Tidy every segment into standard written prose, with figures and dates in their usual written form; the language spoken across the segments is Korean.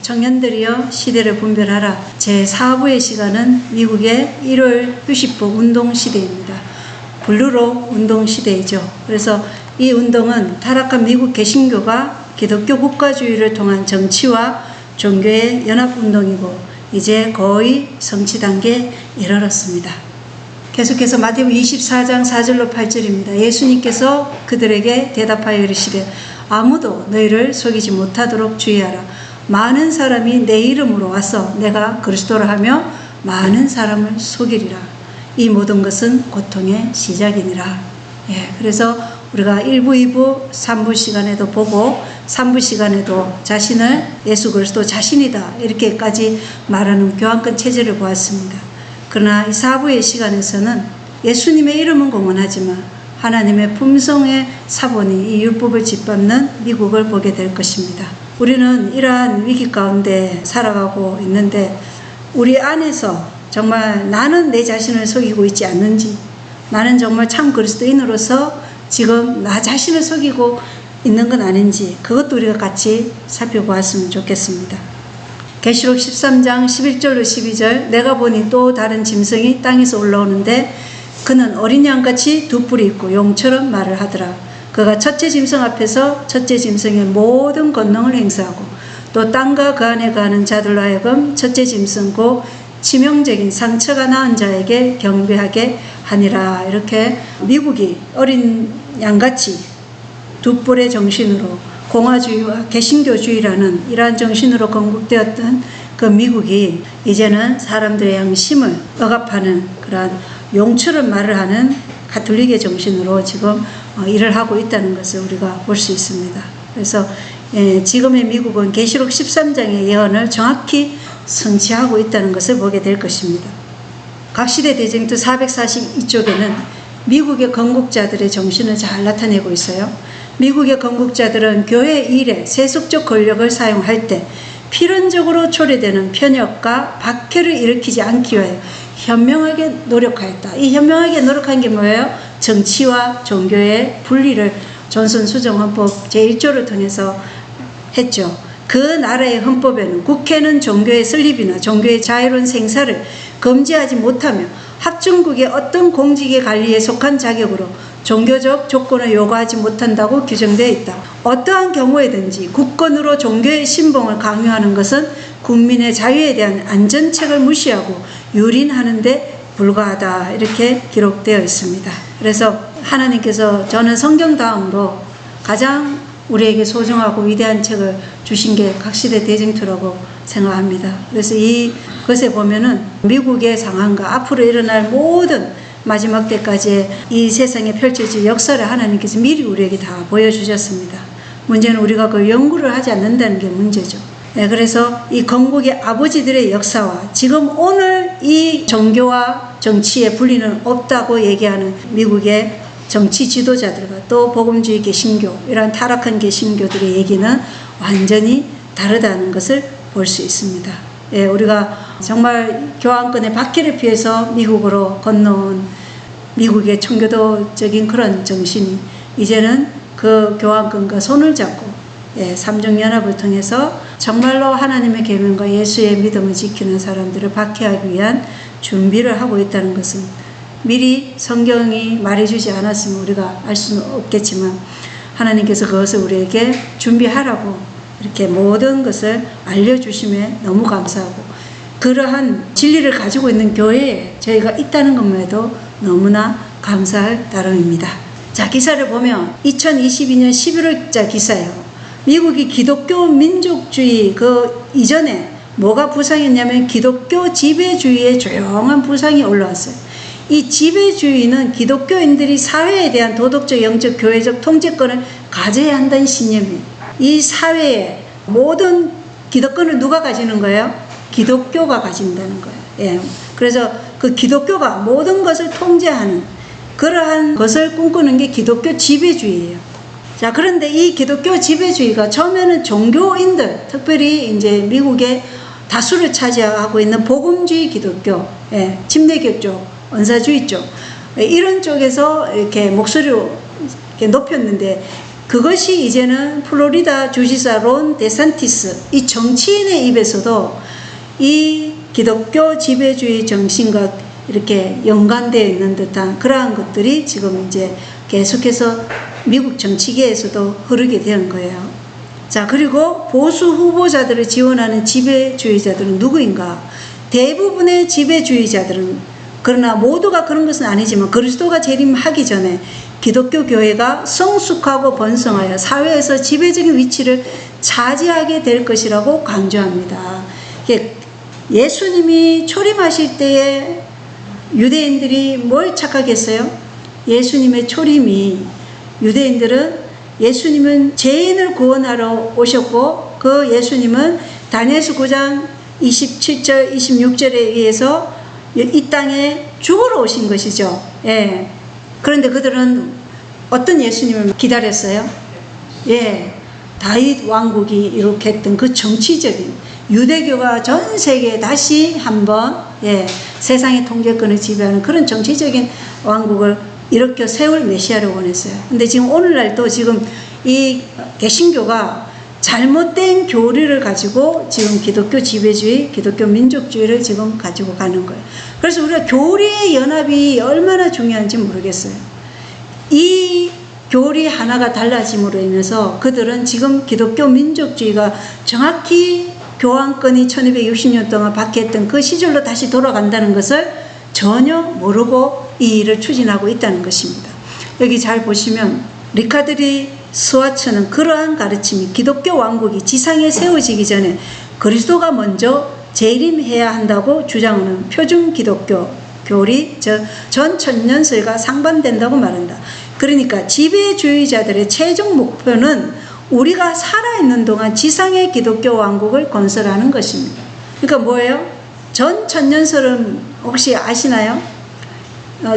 청년들이여 시대를 분별하라. 제4부의 시간은 미국의 1월 휴식부 운동시대입니다. 블루록 운동시대이죠. 그래서 이 운동은 타락한 미국 개신교가 기독교 국가주의를 통한 정치와 종교의 연합운동이고 이제 거의 성취 단계에 이르렀습니다. 계속해서 마태복음 24장 4절로 8절입니다. 예수님께서 그들에게 대답하여 이르시되 아무도 너희를 속이지 못하도록 주의하라. 많은 사람이 내 이름으로 와서 내가 그리스도라 하며 많은 사람을 속이리라. 이 모든 것은 고통의 시작이니라. 그래서 우리가 1부, 2부, 3부 시간에도 보고 3부 시간에도 자신을 예수 그리스도 자신이다 이렇게까지 말하는 교환권 체제를 보았습니다. 그러나 이 4부의 시간에서는 예수님의 이름은 공언하지만 하나님의 품성의 사본이 이 율법을 짓밟는 미국을 보게 될 것입니다. 우리는 이러한 위기 가운데 살아가고 있는데 우리 안에서 정말 나는 내 자신을 속이고 있지 않는지, 나는 정말 참 그리스도인으로서 지금 나 자신을 속이고 있는 건 아닌지, 그것도 우리가 같이 살펴보았으면 좋겠습니다. 계시록 13장 11절로 12절, 내가 보니 또 다른 짐승이 땅에서 올라오는데 그는 어린 양같이 두 뿔이 있고 용처럼 말을 하더라. 그가 첫째 짐승 앞에서 첫째 짐승의 모든 권능을 행사하고 또 땅과 그 안에 거하는 자들로 하여금 첫째 짐승 곧 치명적인 상처가 나은 자에게 경배하게 하니라. 이렇게 미국이 어린 양같이 두 뿔의 정신으로 공화주의와 개신교주의라는 이러한 정신으로 건국되었던 그 미국이 이제는 사람들의 양심을 억압하는 그러한 용처럼 말을 하는 가톨릭의 정신으로 지금 일을 하고 있다는 것을 우리가 볼 수 있습니다. 그래서 지금의 미국은 계시록 13장의 예언을 정확히 성취하고 있다는 것을 보게 될 것입니다. 각시대 대쟁투 442쪽에는 미국의 건국자들의 정신을 잘 나타내고 있어요. 미국의 건국자들은 교회 일에 세속적 권력을 사용할 때 필연적으로 초래되는 편협과 박해를 일으키지 않기 위하여 현명하게 노력하였다. 이 현명하게 노력한 게 뭐예요? 정치와 종교의 분리를 존슨수정헌법 제1조를 통해서 했죠. 그 나라의 헌법에는 국회는 종교의 설립이나 종교의 자유로운 생사를 금지하지 못하며 합중국의 어떤 공직의 관리에 속한 자격으로 종교적 조건을 요구하지 못한다고 규정되어 있다. 어떠한 경우에든지 국권으로 종교의 신봉을 강요하는 것은 국민의 자유에 대한 안전책을 무시하고 유린하는 데 불과하다. 이렇게 기록되어 있습니다. 그래서 하나님께서 저는 성경 다음으로 가장 우리에게 소중하고 위대한 책을 주신 게 각시대 대쟁투라고 생각합니다. 그래서 이것에 보면은 미국의 상황과 앞으로 일어날 모든 마지막 때까지 이 세상에 펼쳐질 역사를 하나님께서 미리 우리에게 다 보여주셨습니다. 문제는 우리가 그걸 연구를 하지 않는다는 게 문제죠. 그래서 이 건국의 아버지들의 역사와 지금 오늘 이 종교와 정치의 분리는 없다고 얘기하는 미국의 정치 지도자들과 또 복음주의 개신교, 이러한 타락한 개신교들의 얘기는 완전히 다르다는 것을 볼 수 있습니다. 우리가 정말 교황권의 박해를 피해서 미국으로 건너온 미국의 청교도적인 그런 정신이 이제는 그 교황권과 손을 잡고 삼중연합을 통해서 정말로 하나님의 계명과 예수의 믿음을 지키는 사람들을 박해하기 위한 준비를 하고 있다는 것은 미리 성경이 말해주지 않았으면 우리가 알 수는 없겠지만 하나님께서 그것을 우리에게 준비하라고 이렇게 모든 것을 알려주심에 너무 감사하고 그러한 진리를 가지고 있는 교회에 저희가 있다는 것만 해도 너무나 감사할 따름입니다. 자, 기사를 보면 2022년 11월자 기사예요. 미국이 기독교 민족주의 그 이전에 뭐가 부상했냐면 기독교 지배주의의 조용한 부상이 올라왔어요. 이 지배주의는 기독교인들이 사회에 대한 도덕적, 영적, 교회적 통제권을 가져야 한다는 신념이에요. 이 사회의 모든 기득권을 누가 가지는 거예요? 기독교가 가진다는 거예요. 그래서 그 기독교가 모든 것을 통제하는 그러한 것을 꿈꾸는 게 기독교 지배주의예요. 자, 그런데 이 기독교 지배주의가 처음에는 종교인들, 특별히 이제 미국의 다수를 차지하고 있는 복음주의 기독교, 침례교 쪽, 은사주의 쪽, 이런 쪽에서 이렇게 목소리를 이렇게 높였는데 그것이 이제는 플로리다 주지사 론 데산티스, 이 정치인의 입에서도 이 기독교 지배주의 정신과 이렇게 연관되어 있는 듯한 그러한 것들이 지금 이제 계속해서 미국 정치계에서도 흐르게 된 거예요. 자, 그리고 보수 후보자들을 지원하는 지배주의자들은 누구인가? 대부분의 지배주의자들은, 그러나 모두가 그런 것은 아니지만, 그리스도가 재림하기 전에 기독교 교회가 성숙하고 번성하여 사회에서 지배적인 위치를 차지하게 될 것이라고 강조합니다. 예수님이 초림하실 때에 유대인들이 뭘 착각했어요? 예수님의 초림이, 유대인들은 예수님은 죄인을 구원하러 오셨고, 그 예수님은 다니엘서 9장 27절 26절에 의해서 이 땅에 죽으러 오신 것이죠. 예. 그런데 그들은 어떤 예수님을 기다렸어요? 예, 다윗 왕국이 이룩했던 그 정치적인, 유대교가 전 세계에 다시 한번 세상의 통제권을 지배하는 그런 정치적인 왕국을 일으켜 세울 메시아를 원했어요. 근데 지금 오늘날도 지금 이 개신교가 잘못된 교리를 가지고 지금 기독교 지배주의, 기독교 민족주의를 지금 가지고 가는 거예요. 그래서 우리가 교리의 연합이 얼마나 중요한지 모르겠어요. 이 교리 하나가 달라짐으로 인해서 그들은 지금 기독교 민족주의가 정확히 교황권이 1260년 동안 박해했던 그 시절로 다시 돌아간다는 것을 전혀 모르고 이 일을 추진하고 있다는 것입니다. 여기 잘 보시면 리카드리 스와츠는 그러한 가르침이 기독교 왕국이 지상에 세워지기 전에 그리스도가 먼저 재림해야 한다고 주장하는 표준 기독교 교리, 전 천년설과 상반된다고 말한다. 그러니까 지배주의자들의 최종 목표는 우리가 살아있는 동안 지상의 기독교 왕국을 건설하는 것입니다. 그러니까 뭐예요? 전 천년설은 혹시 아시나요?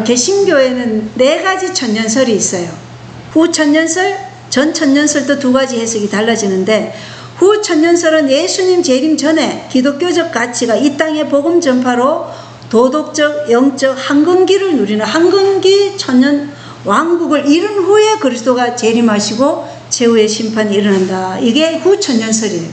개신교에는 4가지 천년설이 있어요. 후 천년설, 전 천년설도 2가지 해석이 달라지는데, 후 천년설은 예수님 재림 전에 기독교적 가치가 이 땅의 복음 전파로 도덕적, 영적 한근기를 누리는 한근기 천년 왕국을 이룬 후에 그리스도가 재림하시고 최후의 심판이 일어난다. 이게 후 천년설이에요.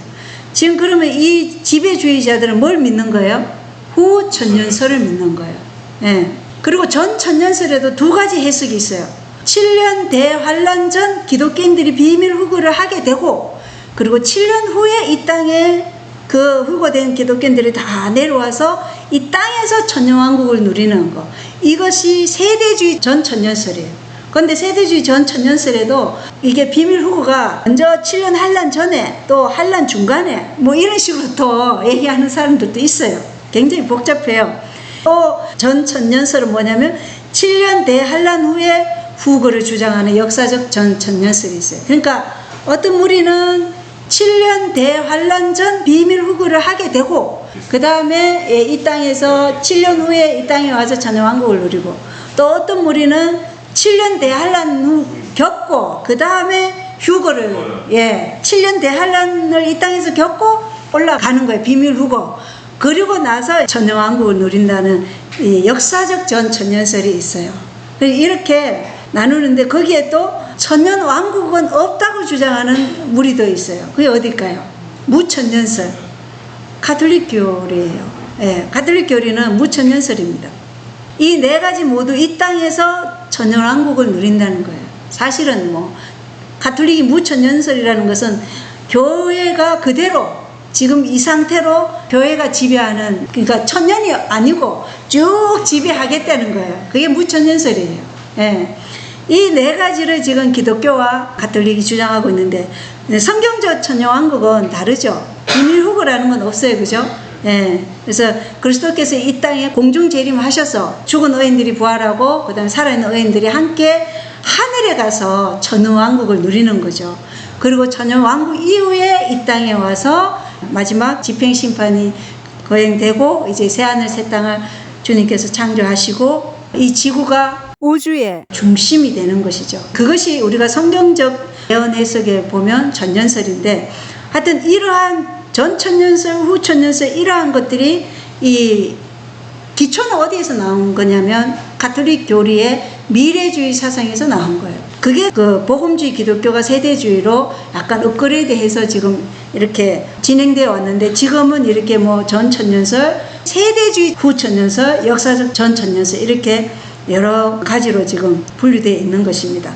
지금 그러면 이 지배주의자들은 뭘 믿는 거예요? 후 천년설을 믿는 거예요. 예. 그리고 전 천년설에도 2가지 해석이 있어요. 7년 대환란 전 기독교인들이 비밀 후구를 하게 되고, 그리고 7년 후에 이 땅에 그 후고된 기독교인들이 다 내려와서 이 땅에서 천년왕국을 누리는 거. 이것이 세대주의 전 천년설이에요. 그런데 세대주의 전 천년설에도 이게 비밀 후구가 먼저 7년 환란 전에 또 환란 중간에 뭐 이런 식으로 또 얘기하는 사람들도 있어요. 굉장히 복잡해요. 또 전 천년설은 뭐냐면 7년 대환란 후에 후구를 주장하는 역사적 전 천년설이 있어요. 그러니까 어떤 무리는 7년 대환란 전 비밀 후구를 하게 되고, 그 다음에 이 땅에서 7년 후에 이 땅에 와서 천년왕국을 누리고, 또 어떤 무리는 7년 대환란 후 겪고 그 다음에 휴거를 7년 대환란을 이 땅에서 겪고 올라가는 거예요. 비밀 후고. 그리고 나서 천년왕국을 누린다는 이 역사적 전 천년설이 있어요. 이렇게 나누는데 거기에 또 천년왕국은 없다고 주장하는 무리도 있어요. 그게 어딜까요? 무천년설. 가톨릭 교리예요. 가톨릭 교리는 무천년설입니다. 이 4가지 모두 이 땅에서 천년왕국을 누린다는 거예요. 사실은 뭐 가톨릭이 무천년설이라는 것은 교회가 그대로 지금 이 상태로 교회가 지배하는, 그러니까 천년이 아니고 쭉 지배하겠다는 거예요. 그게 무천년설이에요. 이 4가지를 지금 기독교와 가톨릭이 주장하고 있는데, 성경적 천년왕국은 다르죠. 비밀 후구라는 건 없어요. 그죠? 그래서 그리스도께서 이 땅에 공중 재림하셔서 죽은 의인들이 부활하고 그 다음에 살아있는 의인들이 함께 하늘에 가서 천년왕국을 누리는 거죠. 그리고 천년왕국 이후에 이 땅에 와서 마지막 집행심판이 거행되고 이제 새하늘 새 땅을 주님께서 창조하시고 이 지구가 우주의 중심이 되는 것이죠. 그것이 우리가 성경적 예언 해석에 보면 천년설인데, 하여튼 이러한 전천년설, 후천년설 이러한 것들이 이 기초는 어디에서 나온 거냐면 가톨릭 교리의 미래주의 사상에서 나온 거예요. 그게 그 복음주의 기독교가 세대주의로 약간 업그레이드해서 지금 이렇게 진행되어 왔는데, 지금은 이렇게 뭐 전천년설, 세대주의 후천년설, 역사적 전천년설 이렇게 여러 가지로 지금 분류되어 있는 것입니다.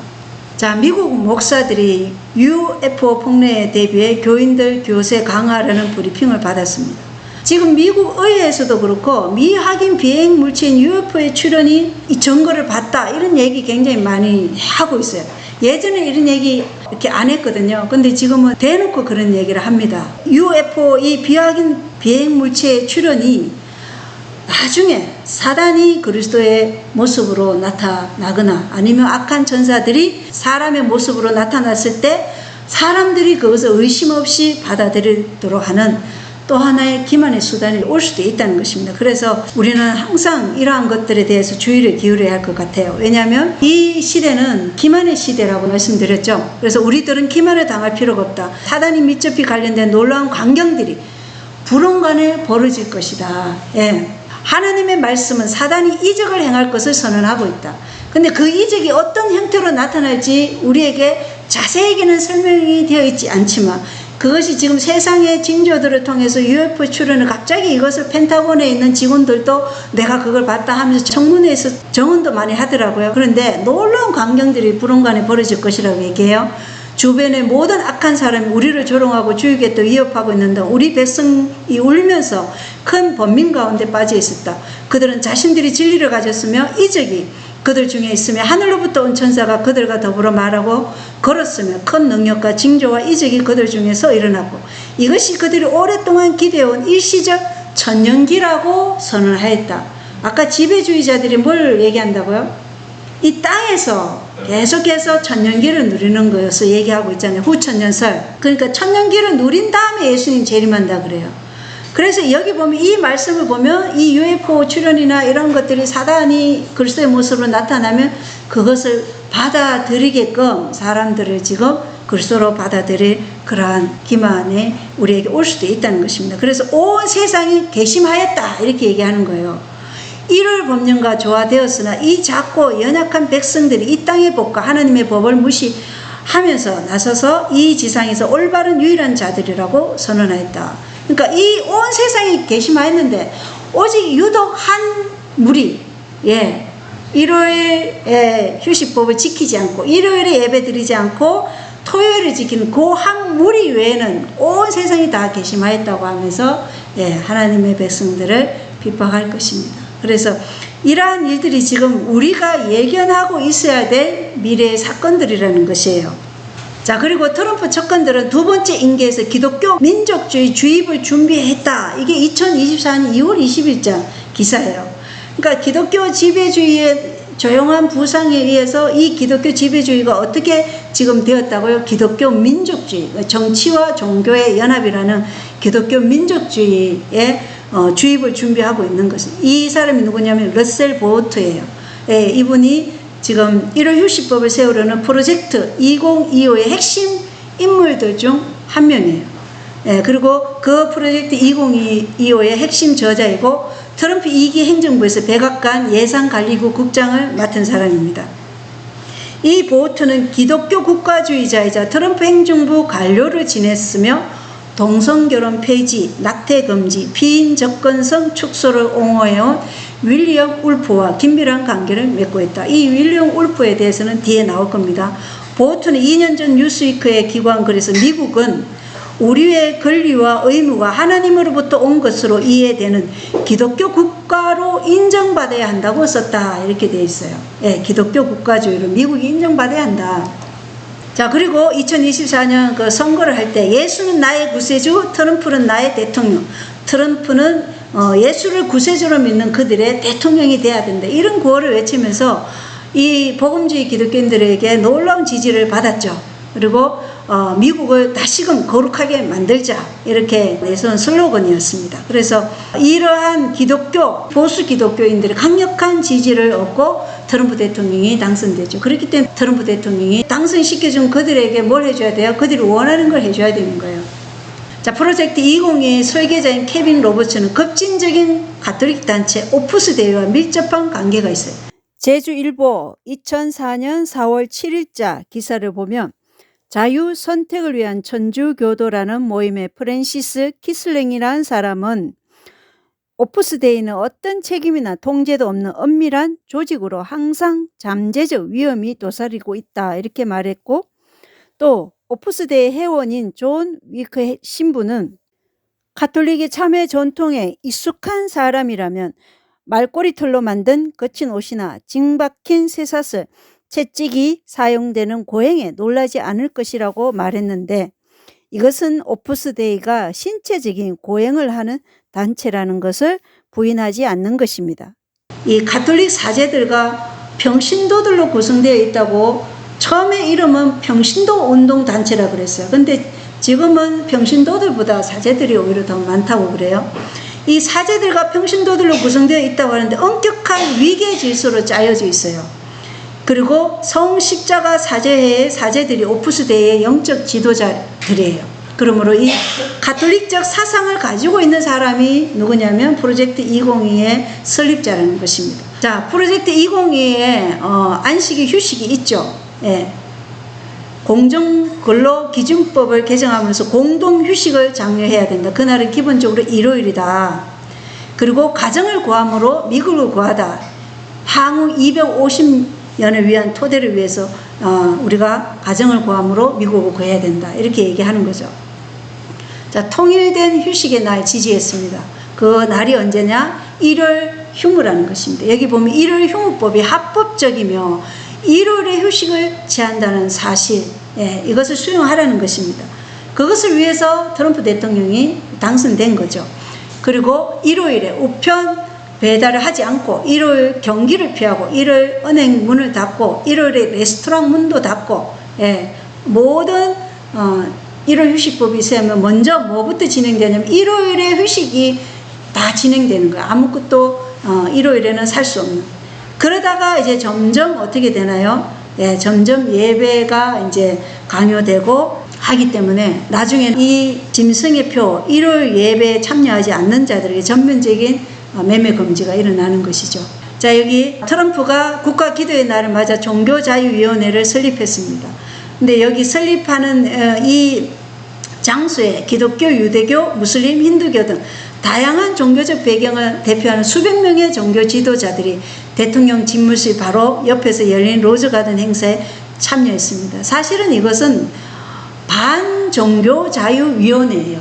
자, 미국 목사들이 UFO 폭로에 대비해 교인들 교세 강화하려는 브리핑을 받았습니다. 지금 미국 의회에서도 그렇고 미 확인 비행 물체인 UFO의 출현이 이 증거를 봤다, 이런 얘기 굉장히 많이 하고 있어요. 예전에 이런 얘기 이렇게 안 했거든요. 근데 지금은 대놓고 그런 얘기를 합니다. UFO 이 비확인 비행 물체의 출현이 나중에 사단이 그리스도의 모습으로 나타나거나 아니면 악한 천사들이 사람의 모습으로 나타났을 때 사람들이 그것을 의심 없이 받아들이도록 하는 또 하나의 기만의 수단이 올 수도 있다는 것입니다. 그래서 우리는 항상 이러한 것들에 대해서 주의를 기울여야 할 것 같아요. 왜냐하면 이 시대는 기만의 시대라고 말씀드렸죠. 그래서 우리들은 기만을 당할 필요가 없다. 사단이 밀접히 관련된 놀라운 광경들이 불언간에 벌어질 것이다. 예. 하나님의 말씀은 사단이 이적을 행할 것을 선언하고 있다. 근데 그 이적이 어떤 형태로 나타날지 우리에게 자세하게는 설명이 되어 있지 않지만, 그것이 지금 세상의 징조들을 통해서 UFO 출현을 갑자기 이것을 펜타곤에 있는 직원들도 내가 그걸 봤다 하면서 청문회에서 정언도 많이 하더라고요. 그런데 놀라운 광경들이 불언간에 벌어질 것이라고 얘기해요. 주변의 모든 악한 사람이 우리를 조롱하고 주위에 또 위협하고 있는데 우리 백성이 울면서 큰 번민 가운데 빠져 있었다. 그들은 자신들이 진리를 가졌으며 이적이 그들 중에 있으며 하늘로부터 온 천사가 그들과 더불어 말하고 걸었으며 큰 능력과 징조와 이적이 그들 중에서 일어났고 이것이 그들이 오랫동안 기대해온 일시적 천년기라고 선언하였다. 아까 지배주의자들이 뭘 얘기한다고요? 이 땅에서 계속해서 천년기를 누리는 것을 얘기하고 있잖아요. 후천년설. 그러니까 천년기를 누린 다음에 예수님 재림한다 그래요. 그래서 여기 보면 이 말씀을 보면 이 UFO 출현이나 이런 것들이 사단이 그리스도의 모습으로 나타나면 그것을 받아들이게끔 사람들을 지금 그리스도로 받아들일 그러한 기만에 우리에게 올 수도 있다는 것입니다. 그래서 온 세상이 괘씸하였다 이렇게 얘기하는 거예요. 이를 법령과 조화되었으나 이 작고 연약한 백성들이 이 땅의 법과 하나님의 법을 무시하면서 나서서 이 지상에서 올바른 유일한 자들이라고 선언하였다. 그러니까 이 온 세상이 괘씸하였는데 오직 유독 한 무리, 일요일에 휴식법을 지키지 않고 일요일에 예배 드리지 않고 토요일을 지키는 그 한 무리 외에는 온 세상이 다 괘씸하였다고 하면서 하나님의 백성들을 비판할 것입니다. 그래서 이러한 일들이 지금 우리가 예견하고 있어야 될 미래의 사건들이라는 것이에요. 자, 그리고 트럼프 측근들은 두 번째 임기에서 기독교 민족주의 주입을 준비했다. 이게 2024년 2월 20일자 기사예요. 그러니까 기독교 지배주의의 조용한 부상에 의해서 이 기독교 지배주의가 어떻게 지금 되었다고요? 기독교 민족주의, 정치와 종교의 연합이라는 기독교 민족주의의 주입을 준비하고 있는 것입니다. 이 사람이 누구냐면 러셀 보트예요. 이분이 지금 1월 휴식법을 세우려는 프로젝트 2025의 핵심 인물들 중 한 명이에요. 그리고 그 프로젝트 2025의 핵심 저자이고 트럼프 2기 행정부에서 백악관 예산관리국 국장을 맡은 사람입니다. 이 보트는 기독교 국가주의자이자 트럼프 행정부 관료를 지냈으며 동성결혼 폐지, 낙태 금지, 피인 접근성 축소를 옹호해온 윌리엄 울프와 긴밀한 관계를 맺고 있다. 이 윌리엄 울프에 대해서는 뒤에 나올 겁니다. 보트는 2년 전 뉴스위크에 기고한 글에서 미국은 우리의 권리와 의무가 하나님으로부터 온 것으로 이해되는 기독교 국가로 인정받아야 한다고 썼다. 이렇게 되어 있어요. 기독교 국가주의로 미국이 인정받아야 한다. 자, 그리고 2024년 그 선거를 할 때 예수는 나의 구세주, 트럼프는 나의 대통령. 트럼프는 예수를 구세주로 믿는 그들의 대통령이 돼야 된다. 이런 구호를 외치면서 이 복음주의 기독교인들에게 놀라운 지지를 받았죠. 그리고 미국을 다시금 거룩하게 만들자 이렇게 내세운 슬로건이었습니다. 그래서 이러한 기독교 보수 기독교인들의 강력한 지지를 얻고 트럼프 대통령이 당선되죠. 그렇기 때문에 트럼프 대통령이 당선시켜준 그들에게 뭘 해줘야 돼요? 그들이 원하는 걸 해줘야 되는 거예요. 자, 프로젝트 20의 설계자인 케빈 로버츠는 급진적인 가톨릭 단체 오프스 대회와 밀접한 관계가 있어요. 제주일보 2004년 4월 7일자 기사를 보면 자유 선택을 위한 천주교도라는 모임의 프랜시스 키슬랭이라는 사람은 오프스데이는 어떤 책임이나 통제도 없는 엄밀한 조직으로 항상 잠재적 위험이 도사리고 있다 이렇게 말했고, 또 오프스데이 회원인 존 위크 신부는 가톨릭의 참회 전통에 익숙한 사람이라면 말꼬리털로 만든 거친 옷이나 징박힌 쇠사슬, 채찍이 사용되는 고행에 놀라지 않을 것이라고 말했는데, 이것은 오프스데이가 신체적인 고행을 하는 단체라는 것을 부인하지 않는 것입니다. 이 가톨릭 사제들과 평신도들로 구성되어 있다고 처음에 이름은 평신도 운동단체라 그랬어요. 근데 지금은 평신도들보다 사제들이 오히려 더 많다고 그래요. 이 사제들과 평신도들로 구성되어 있다고 하는데 엄격한 위계 질서로 짜여져 있어요. 그리고 성십자가 사제회의 사제들이 오프스데이의 영적 지도자들이에요. 그러므로 이 가톨릭적 사상을 가지고 있는 사람이 누구냐면 프로젝트 202의 설립자라는 것입니다. 자, 프로젝트 202에 안식이 휴식이 있죠. 예. 공정근로기준법을 개정하면서 공동휴식을 장려해야 된다. 그날은 기본적으로 일요일이다. 그리고 가정을 구함으로 미국을 구하다. 향후 250년을 위한 토대를 위해서 우리가 가정을 구함으로 미국을 구해야 된다. 이렇게 얘기하는 거죠. 자, 통일된 휴식의 날 지지했습니다. 그 날이 언제냐? 일요일 휴무라는 것입니다. 여기 보면 일요일 휴무법이 합법적이며 일요일에 휴식을 취한다는 사실, 예, 이것을 수용하라는 것입니다. 그것을 위해서 트럼프 대통령이 당선된 거죠. 그리고 일요일에 우편 배달을 하지 않고 일요일 경기를 피하고 일요일 은행 문을 닫고 일요일에 레스토랑 문도 닫고, 예, 모든 일요일 휴식법이 있으면 먼저 뭐부터 진행되냐면 일요일에 휴식이 다 진행되는 거예요. 아무것도 일요일에는 살 수 없는. 그러다가 이제 점점 어떻게 되나요? 예, 점점 예배가 이제 강요되고 하기 때문에 나중에 이 짐승의 표 일요일 예배에 참여하지 않는 자들에게 전면적인 매매 금지가 일어나는 것이죠. 자, 여기 트럼프가 국가 기도의 날을 맞아 종교자유위원회를 설립했습니다. 근데 여기 설립하는 이 장소에 기독교, 유대교, 무슬림, 힌두교 등 다양한 종교적 배경을 대표하는 수백 명의 종교 지도자들이 대통령 집무실 바로 옆에서 열린 로즈가든 행사에 참여했습니다. 사실은 이것은 반종교자유위원회예요.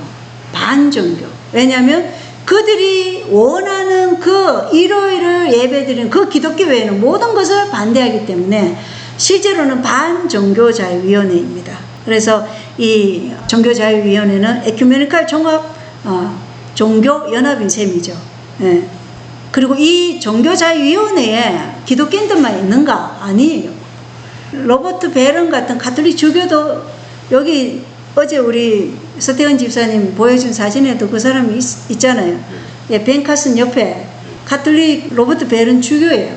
반종교. 왜냐하면 그들이 원하는 그 일요일을 예배드리는 그 기독교회는 모든 것을 반대하기 때문에 실제로는 반종교자유위원회입니다. 그래서 이 종교자유위원회는 에큐메니칼 종합 종교연합인 셈이죠. 예. 그리고 이 종교자유위원회에 기독교인들만 있는가? 아니에요. 로버트 베런 같은 가톨릭 주교도 여기 어제 우리 서태원 집사님 보여준 사진에도 그 사람이 있잖아요. 예, 벤 카슨 옆에 가톨릭 로버트 베런 주교예요.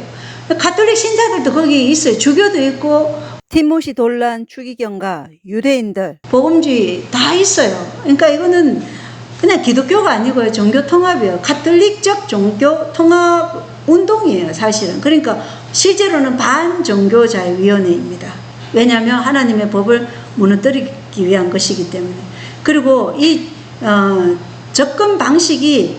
가톨릭 신자들도 거기 있어요. 주교도 있고 티모시 돌란 추기경과 유대인들 복음주의 다 있어요. 그러니까 이거는 그냥 기독교가 아니고요. 종교 통합이에요. 가톨릭적 종교 통합 운동이에요. 사실은. 그러니까 실제로는 반종교자유위원회입니다. 왜냐하면 하나님의 법을 무너뜨리기 위한 것이기 때문에. 그리고 이 접근 방식이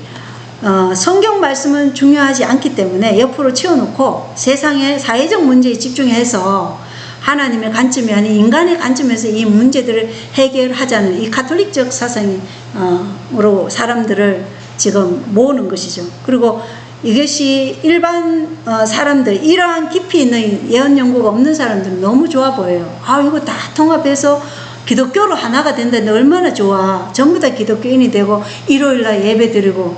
성경 말씀은 중요하지 않기 때문에 옆으로 치워놓고 세상의 사회적 문제에 집중해서 하나님의 관점이 아닌 인간의 관점에서 이 문제들을 해결하자는 이 가톨릭적 사상으로 사람들을 지금 모으는 것이죠. 그리고 이것이 일반 사람들, 이러한 깊이 있는 예언 연구가 없는 사람들은 너무 좋아 보여요. 아, 이거 다 통합해서 기독교로 하나가 된다는데 얼마나 좋아. 전부 다 기독교인이 되고 일요일날 예배 드리고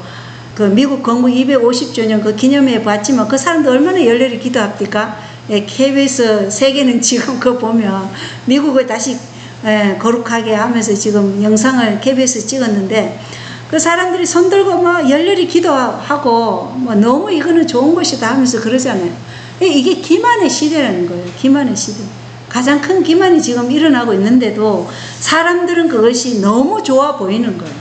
그 미국 건국 250주년 그 기념회에 봤지만 그 사람들 얼마나 열렬히 기도합니까? KBS 세계는 지금 그거 보면 미국을 다시 거룩하게 하면서 지금 영상을 KBS 찍었는데 그 사람들이 손들고 막 열렬히 기도하고 뭐 너무 이거는 좋은 것이다 하면서 그러잖아요. 이게 기만의 시대라는 거예요. 기만의 시대. 가장 큰 기만이 지금 일어나고 있는데도 사람들은 그것이 너무 좋아 보이는 거예요.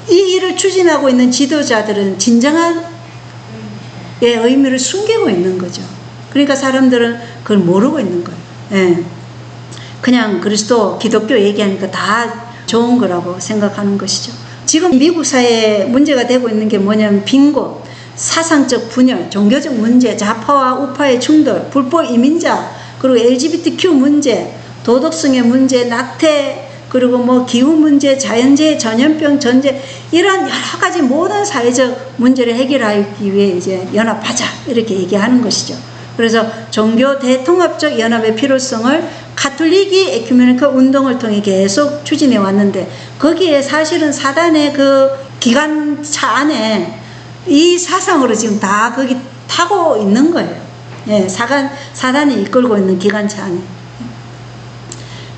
이 일을 추진하고 있는 지도자들은 진정한 의미를 숨기고 있는 거죠. 그러니까 사람들은 그걸 모르고 있는 거예요. 예. 그냥 그리스도 기독교 얘기하니까 다 좋은 거라고 생각하는 것이죠. 지금 미국 사회에 문제가 되고 있는 게 뭐냐면 빈곤, 사상적 분열, 종교적 문제, 좌파와 우파의 충돌, 불법 이민자, 그리고 LGBTQ 문제, 도덕성의 문제, 낙태, 그리고 뭐 기후 문제, 자연재해, 전염병, 전쟁, 이런 여러 가지 모든 사회적 문제를 해결하기 위해 이제 연합하자 이렇게 얘기하는 것이죠. 그래서 종교 대통합적 연합의 필요성을 가톨릭이 에큐메니컬 운동을 통해 계속 추진해 왔는데, 거기에 사실은 사단의 그 기관차 안에 이 사상으로 지금 다 거기 타고 있는 거예요. 예, 사단이 이끌고 있는 기관차 안에.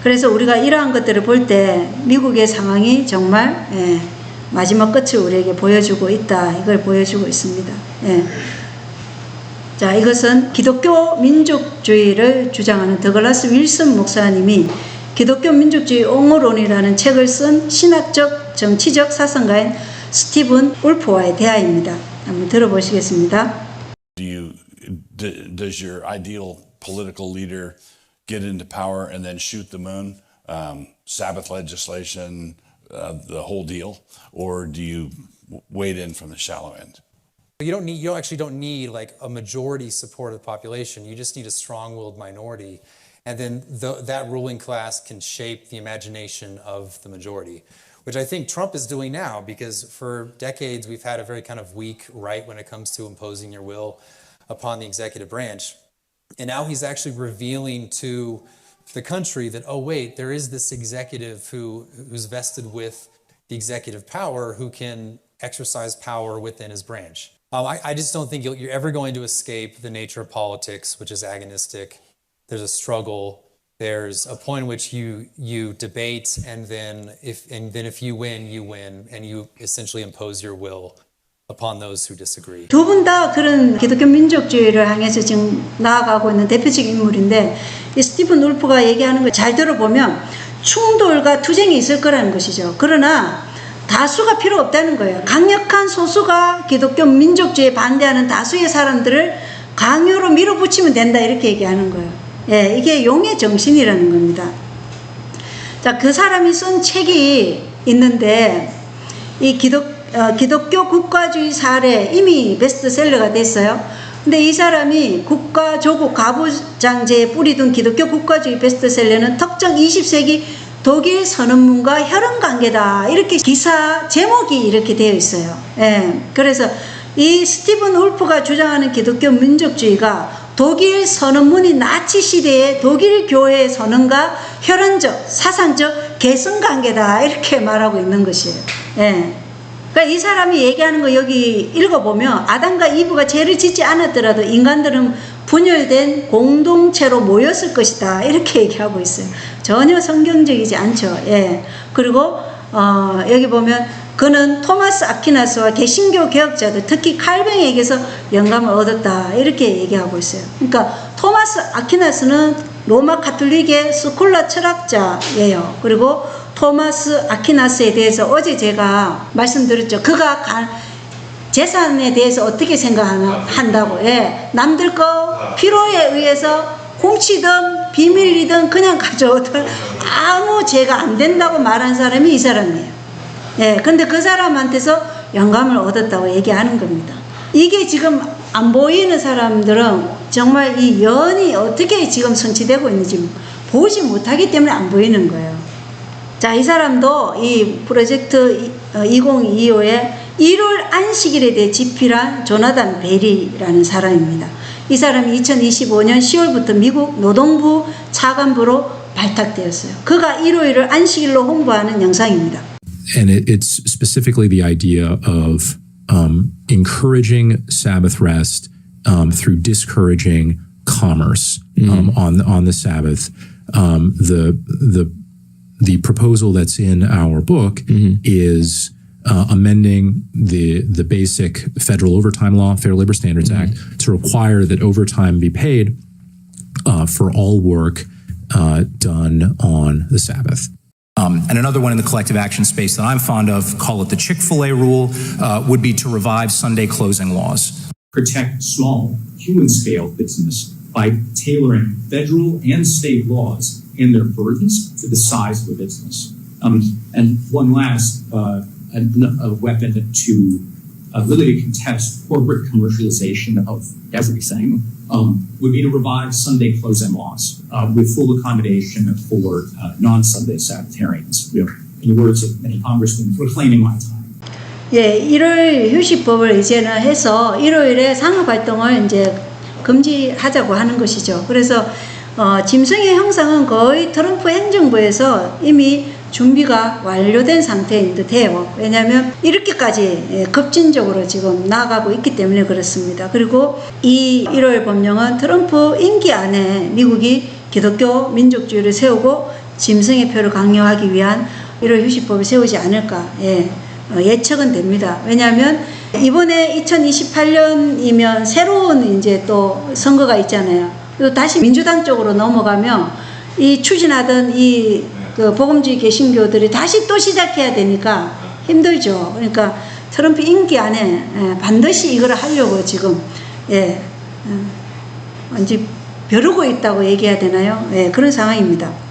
그래서 우리가 이러한 것들을 볼 때 미국의 상황이 정말 마지막 끝을 우리에게 보여주고 있다, 이걸 보여주고 있습니다. 자, 이것은 기독교 민족주의를 주장하는 더글라스 윌슨 목사님이 기독교 민족주의 옹호론이라는 책을 쓴 신학적 정치적 사상가인 스티븐 울프와의 대화입니다. 한번 들어보시겠습니다. Does your ideal political leader get into power and then shoot the moon, Sabbath legislation, the whole deal, or do you wade in from the shallow end? You actually don't need like a majority support of the population. You just need a strong-willed minority, and then that ruling class can shape the imagination of the majority, which I think Trump is doing now, because for decades we've had a very kind of weak right when it comes to imposing your will upon the executive branch. And now he's actually revealing to the country that, oh wait, there is this executive who's vested with the executive power who can exercise power within his branch. I just don't think you're ever going to escape the nature of politics, which is agonistic. There's a struggle. There's a point in which you debate, and then if you win, and you essentially impose your will upon those who disagree. 두 분 다 그런 기독교 민족주의를 향해서 지금 나아가고 있는 대표적인 인물인데, 이 스티븐 울프가 얘기하는 걸 잘 들어보면 충돌과 투쟁이 있을 거라는 것이죠. 그러나 다수가 필요 없다는 거예요. 강력한 소수가 기독교 민족주의에 반대하는 다수의 사람들을 강요로 밀어붙이면 된다, 이렇게 얘기하는 거예요. 예, 이게 용의 정신이라는 겁니다. 자, 그 사람이 쓴 책이 있는데, 이 기독교 국가주의 사례, 이미 베스트셀러가 됐어요. 근데 이 사람이 국가, 조국, 가부장제에 뿌리둔 기독교 국가주의 베스트셀러는 특정 20세기 독일 선언문과 혈연관계다, 이렇게 기사 제목이 이렇게 되어 있어요. 예, 그래서 이 스티븐 울프가 주장하는 기독교 민족주의가 독일 선언문이 나치 시대의 독일 교회의 선언과 혈연적, 사상적 계승관계다, 이렇게 말하고 있는 것이에요. 예. 그러니까 이 사람이 얘기하는 거 여기 읽어보면, 아담과 이브가 죄를 짓지 않았더라도 인간들은 분열된 공동체로 모였을 것이다, 이렇게 얘기하고 있어요. 전혀 성경적이지 않죠. 예. 그리고 여기 보면 그는 토마스 아퀴나스와 개신교 개혁자들, 특히 칼뱅에게서 영감을 얻었다, 이렇게 얘기하고 있어요. 그러니까 토마스 아퀴나스는 로마 가톨릭의 스콜라 철학자예요. 그리고 토마스 아퀴나스에 대해서 어제 제가 말씀드렸죠. 그가 재산에 대해서 어떻게 생각한다고. 예. 남들 거 필요에 의해서 훔치든 비밀이든 그냥 가져오든 아무 죄가 안 된다고 말한 사람이 이 사람이에요. 예. 근데 그 사람한테서 영감을 얻었다고 얘기하는 겁니다. 이게 지금 안 보이는 사람들은 정말 이 연이 어떻게 지금 성취되고 있는지 보지 못하기 때문에 안 보이는 거예요. 자, 이 사람도 이 프로젝트 2025에 1월 안식일에 대해 집필한 조나단 베리라는 사람입니다. 이 사람이 2025년 10월부터 미국 노동부 차관부로 발탁되었어요. 그가 일요일을 안식일로 홍보하는 영상입니다. And it's specifically the idea of encouraging Sabbath rest through discouraging commerce on the Sabbath. The proposal that's in our book is amending the basic federal overtime law, Fair Labor Standards Act, to require that overtime be paid for all work done on the Sabbath. And another one in the collective action space that I'm fond of, call it the Chick-fil-A rule, would be to revive Sunday closing laws. Protect small, human-scale business by tailoring federal and state laws and their burdens to the size of a business. And one last a weapon to really to contest corporate commercialization of everything would be to revive Sunday close-in laws with full accommodation for non-Sunday Sabbatarians. You know, in the words of many congressmen, reclaiming my time. 예, 일요일 휴식법을 이제는 해서 일요일에 상업 활동을 이제 금지하자고 하는 것이죠. 그래서 짐승의 형상은 거의 트럼프 행정부에서 이미 준비가 완료된 상태인 듯해요. 왜냐하면 이렇게까지 급진적으로 지금 나아가고 있기 때문에 그렇습니다. 그리고 이 일요일 법령은 트럼프 임기 안에 미국이 기독교 민족주의를 세우고 짐승의 표를 강요하기 위한 일요일 휴식법을 세우지 않을까 예측은 됩니다. 왜냐하면 이번에 2028년이면 새로운 이제 또 선거가 있잖아요. 또 다시 민주당 쪽으로 넘어가면 이 추진하던 그 복음주의 개신교들이 다시 또 시작해야 되니까 힘들죠. 그러니까 트럼프 임기 안에 반드시 이걸 하려고 지금 완전 벼르고 있다고 얘기해야 되나요? 그런 상황입니다.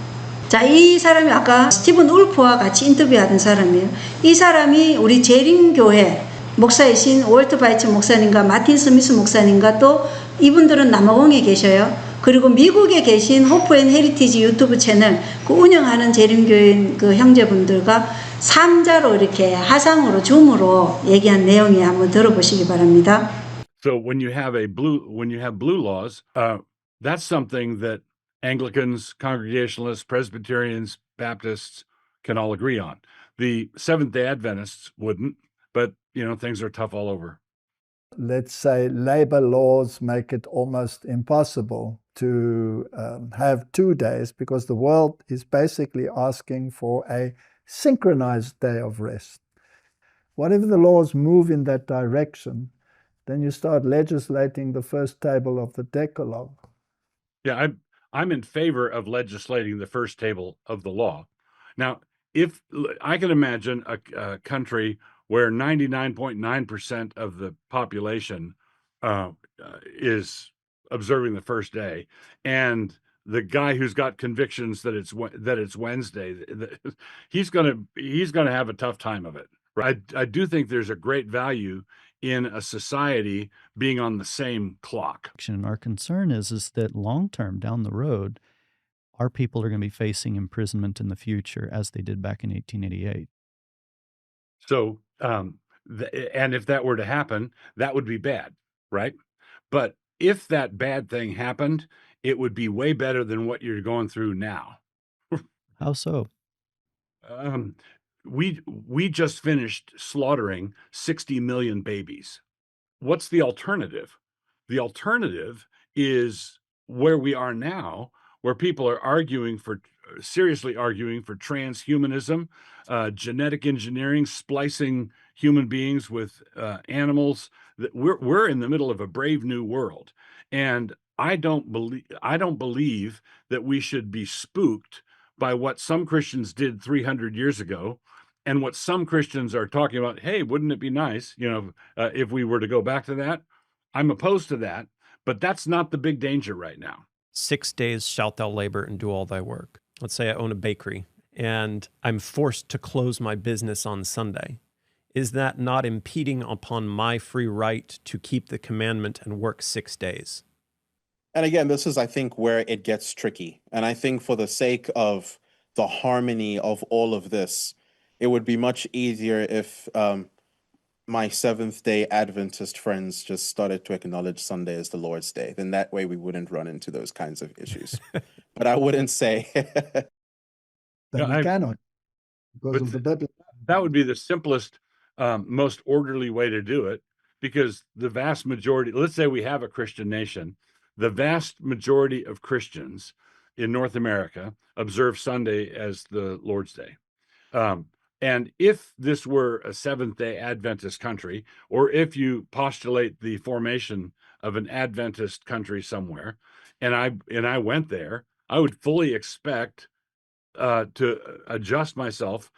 자, 이 사람이 아까 스티븐 울프와 같이 인터뷰하던 사람이에요. 이 사람이 우리 재림교회 목사이신 월트 바이츠 목사님과 마틴 스미스 목사님과 또 이분들은 남아공에 계셔요. 그리고 미국에 계신 호프 앤 헤리티지 유튜브 채널 그 운영하는 재림교인 그 형제분들과 3자로 이렇게 화상으로 줌으로 얘기한 내용이 한번 들어보시기 바랍니다. So when you have blue laws, that's something that Anglicans, Congregationalists, Presbyterians, Baptists can all agree on. The Seventh-day Adventists wouldn't, but you know things are tough all over. Let's say labor laws make it almost impossible to have 2 days because the world is basically asking for a synchronized day of rest. Whatever the laws move in that direction, then you start legislating the first table of the Decalogue. Yeah, I'm in favor of legislating the first table of the law. Now, if I can imagine a country where 99.9% of the population is observing the first day, and the guy who's got convictions that it's Wednesday, he's gonna have a tough time of it. Right? I do think there's a great value in a society being on the same clock. And our concern is that long term down the road, our people are going to be facing imprisonment in the future as they did back in 1888. So, and if that were to happen, that would be bad, right? But if that bad thing happened, it would be way better than what you're going through now. How so? We just finished slaughtering 60 million babies. What's the alternative? The alternative is where we are now, where people are seriously arguing for transhumanism, genetic engineering, splicing human beings with animals. We're in the middle of a brave new world, and I don't believe that we should be spooked by what some Christians did 300 years ago, and what some Christians are talking about. Hey, wouldn't it be nice, if we were to go back to that? I'm opposed to that, but that's not the big danger right now. 6 days shalt thou labor and do all thy work. Let's say I own a bakery and I'm forced to close my business on Sunday. Is that not impeding upon my free right to keep the commandment and work 6 days? And again, this is, I think, where it gets tricky. And I think for the sake of the harmony of all of this, it would be much easier if my Seventh-day Adventist friends just started to acknowledge Sunday as the Lord's Day. Then that way we wouldn't run into those kinds of issues. But I wouldn't say. Then we cannot, because of the Bible. That would be the simplest, most orderly way to do it, because the vast majority, let's say we have a Christian nation, the vast majority of Christians in North America observe Sunday as the Lord's Day. And if this were a Seventh-day Adventist country, or if you postulate the formation of an Adventist country somewhere, and I went there, I would fully expect to adjust myself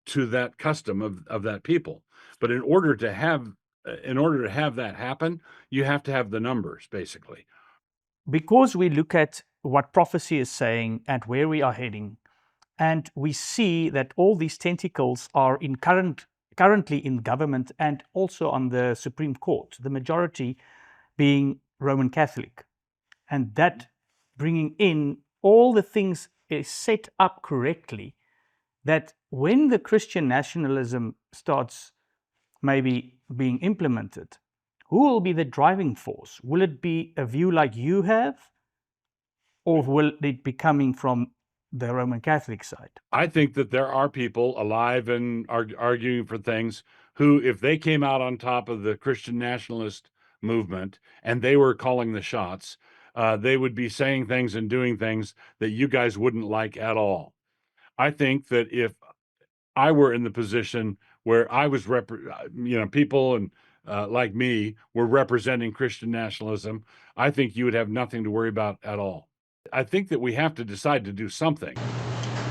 to that custom of that people. But in order to have that happen, you have to have the numbers, basically. because we look at what prophecy is saying and where we are heading, and we see that all these tentacles are currently in government and also on the Supreme Court, the majority being Roman Catholic, and that bringing in all the things is set up correctly, that when the Christian nationalism starts maybe being implemented, who will be the driving force? Will it be a view like you have, or will it be coming from the Roman Catholic side? I think that there are people alive and arguing for things who, if they came out on top of the Christian nationalist movement and they were calling the shots, they would be saying things and doing things that you guys wouldn't like at all. I think that if I were in the position where I was, people and like me were representing Christian nationalism, I think you would have nothing to worry about at all. I think that we have to decide to do something.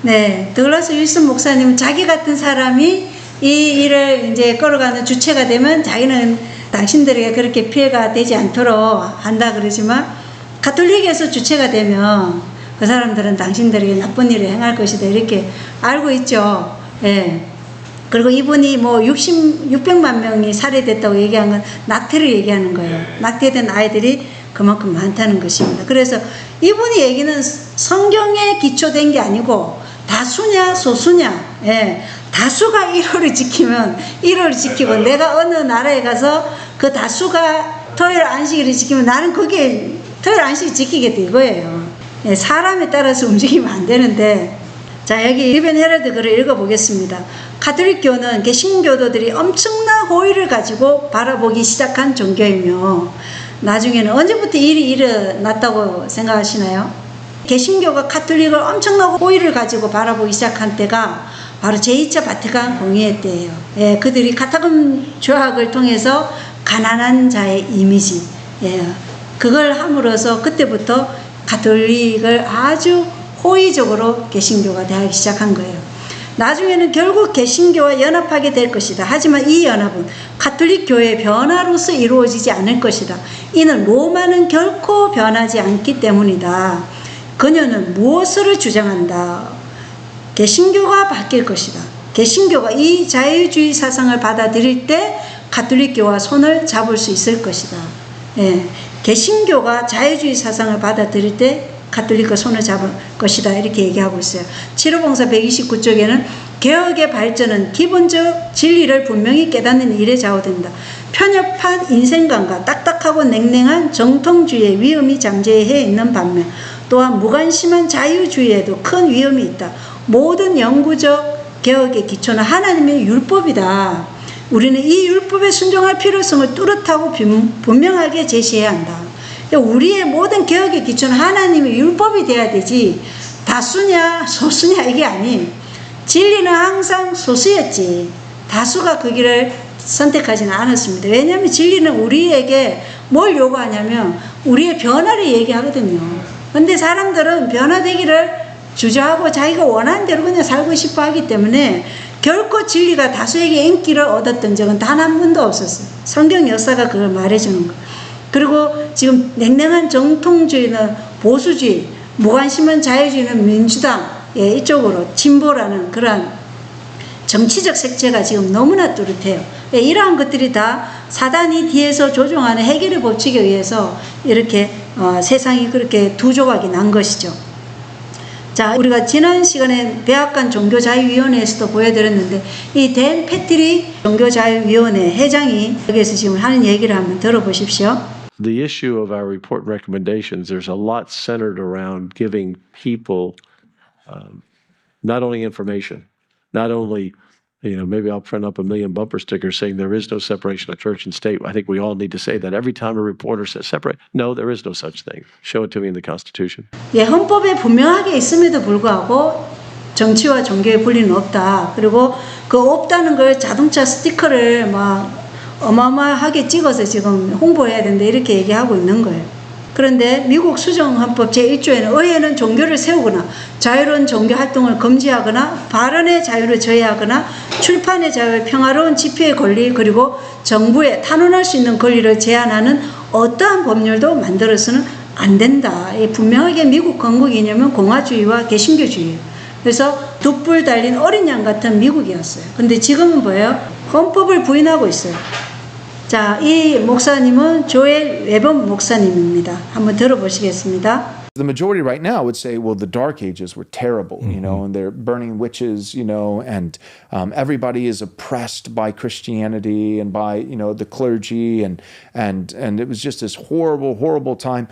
네, 더글라스 윌슨 목사님은 자기 같은 사람이 이 일을 이제 끌어가는 주체가 되면 자기는 당신들에게 그렇게 피해가 되지 않도록 한다 그러지만, 가톨릭에서 주체가 되면 그 사람들은 당신들에게 나쁜 일을 행할 것이다 이렇게 알고 있죠. 예. 그리고 이분이 뭐 600만 명이 살해됐다고 얘기한 건 낙태를 얘기하는 거예요. 낙태된 아이들이 그만큼 많다는 것입니다. 그래서 이분이 얘기는 성경에 기초된 게 아니고 다수냐 소수냐, 예. 다수가 1호를 지키면 1호를 지키고, 내가 어느 나라에 가서 그 다수가 토요일 안식일을 지키면 나는 거기에 토요일 안식일 지키겠다 이거예요. 예. 사람에 따라서 움직이면 안 되는데, 자, 여기 리벤 헤럴드 글을 읽어보겠습니다. 가톨릭교는 개신교도들이 엄청난 호의를 가지고 바라보기 시작한 종교이며, 나중에는 언제부터 일이 일어났다고 생각하시나요? 개신교가 가톨릭을 엄청난 호의를 가지고 바라보기 시작한 때가 바로 제2차 바티칸 공의회 때예요. 예, 그들이 카타금 조약을 통해서 가난한 자의 이미지, 예, 그걸 함으로써 그때부터 가톨릭을 아주 호의적으로 개신교가 대하기 시작한 거예요. 나중에는 결국 개신교와 연합하게 될 것이다. 하지만 이 연합은 가톨릭 교회의 변화로서 이루어지지 않을 것이다. 이는 로마는 결코 변하지 않기 때문이다. 그녀는 무엇을 주장한다? 개신교가 바뀔 것이다. 개신교가 이 자유주의 사상을 받아들일 때 가톨릭교와 손을 잡을 수 있을 것이다. 예, 개신교가 자유주의 사상을 받아들일 때 가톨릭과 손을 잡을 것이다 이렇게 얘기하고 있어요. 7호봉사 129쪽에는 개혁의 발전은 기본적 진리를 분명히 깨닫는 일에 좌우된다. 편협한 인생관과 딱딱하고 냉랭한 정통주의의 위험이 잠재해 있는 반면 또한 무관심한 자유주의에도 큰 위험이 있다. 모든 영구적 개혁의 기초는 하나님의 율법이다. 우리는 이 율법에 순종할 필요성을 뚜렷하고 분명하게 제시해야 한다. 우리의 모든 개혁의 기초는 하나님의 율법이 돼야 되지, 다수냐 소수냐 이게 아니에요. 진리는 항상 소수였지 다수가 그 길을 선택하지는 않았습니다. 왜냐하면 진리는 우리에게 뭘 요구하냐면 우리의 변화를 얘기하거든요. 근데 사람들은 변화되기를 주저하고 자기가 원하는 대로 그냥 살고 싶어 하기 때문에 결코 진리가 다수에게 인기를 얻었던 적은 단 한 번도 없었어요. 성경 역사가 그걸 말해주는 거예요. 그리고 지금 냉랭한 정통주의는 보수주의, 무관심한 자유주의는 민주당, 예, 이쪽으로 진보라는 그러한 정치적 색채가 지금 너무나 뚜렷해요. 예, 이러한 것들이 다 사단이 뒤에서 조종하는 해결의 법칙에 의해서 이렇게 세상이 그렇게 두 조각이 난 것이죠. 자, 우리가 지난 시간에 백악관 종교자유위원회에서도 보여드렸는데 이 댄 패트릭 종교자유위원회 회장이 여기에서 지금 하는 얘기를 한번 들어보십시오. The issue of our report recommendations, there's a lot centered around giving people not only information, not only, maybe I'll print up 1 million bumper stickers saying there is no separation of church and state. I think we all need to say that every time a reporter says separate. No, there is no such thing. Show it to me in the Constitution. 예, 헌법에 분명하게 있음에도 불구하고 정치와 종교의 분리는 없다. 그리고 그 없다는 걸 자동차 스티커를 막 어마어마하게 찍어서 지금 홍보해야 된다 이렇게 얘기하고 있는 거예요. 그런데 미국 수정헌법 제1조에는 의회는 종교를 세우거나 자유로운 종교 활동을 금지하거나 발언의 자유를 저해하거나 출판의 자유, 평화로운 집회의 권리 그리고 정부에 탄원할 수 있는 권리를 제한하는 어떠한 법률도 만들어서는 안 된다. 분명하게 미국 건국 이념은 공화주의와 개신교주의예요. 그래서 돛불 달린 어린 양 같은 미국이었어요. 근데 지금은 뭐예요? 헌법을 부인하고 있어요. 자, 이 목사님은 조엘 웨버 목사님입니다. 한번 들어보시겠습니다. The majority right now would say, well, the Dark Ages were terrible, you know, and they're burning witches, you know, and everybody is oppressed by Christianity and by, you know, the clergy, and it was just this horrible, horrible time.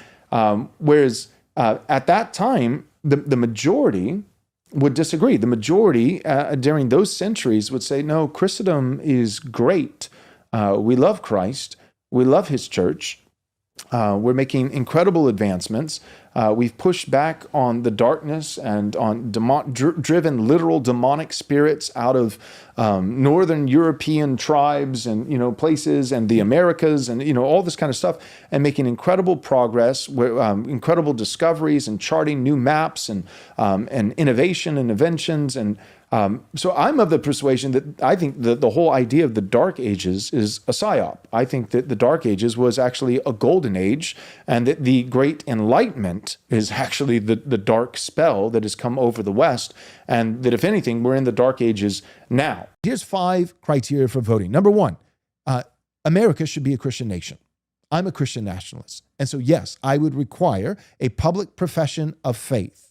Whereas at that time, the majority would disagree. The majority during those centuries would say, no, Christendom is great. We love Christ. We love his church. We're making incredible advancements. We've pushed back on the darkness and on driven literal demonic spirits out of northern European tribes and, you know, places and the Americas and, you know, all this kind of stuff, and making incredible progress, incredible discoveries and charting new maps and innovation and inventions. And so I'm of the persuasion that I think that the whole idea of the Dark Ages is a psyop. I think that the Dark Ages was actually a golden age, and that the Great Enlightenment is actually the dark spell that has come over the West, and that if anything, we're in the Dark Ages now. Here's 5 criteria for voting. Number 1, America should be a Christian nation. I'm a Christian nationalist. And so, yes, I would require a public profession of faith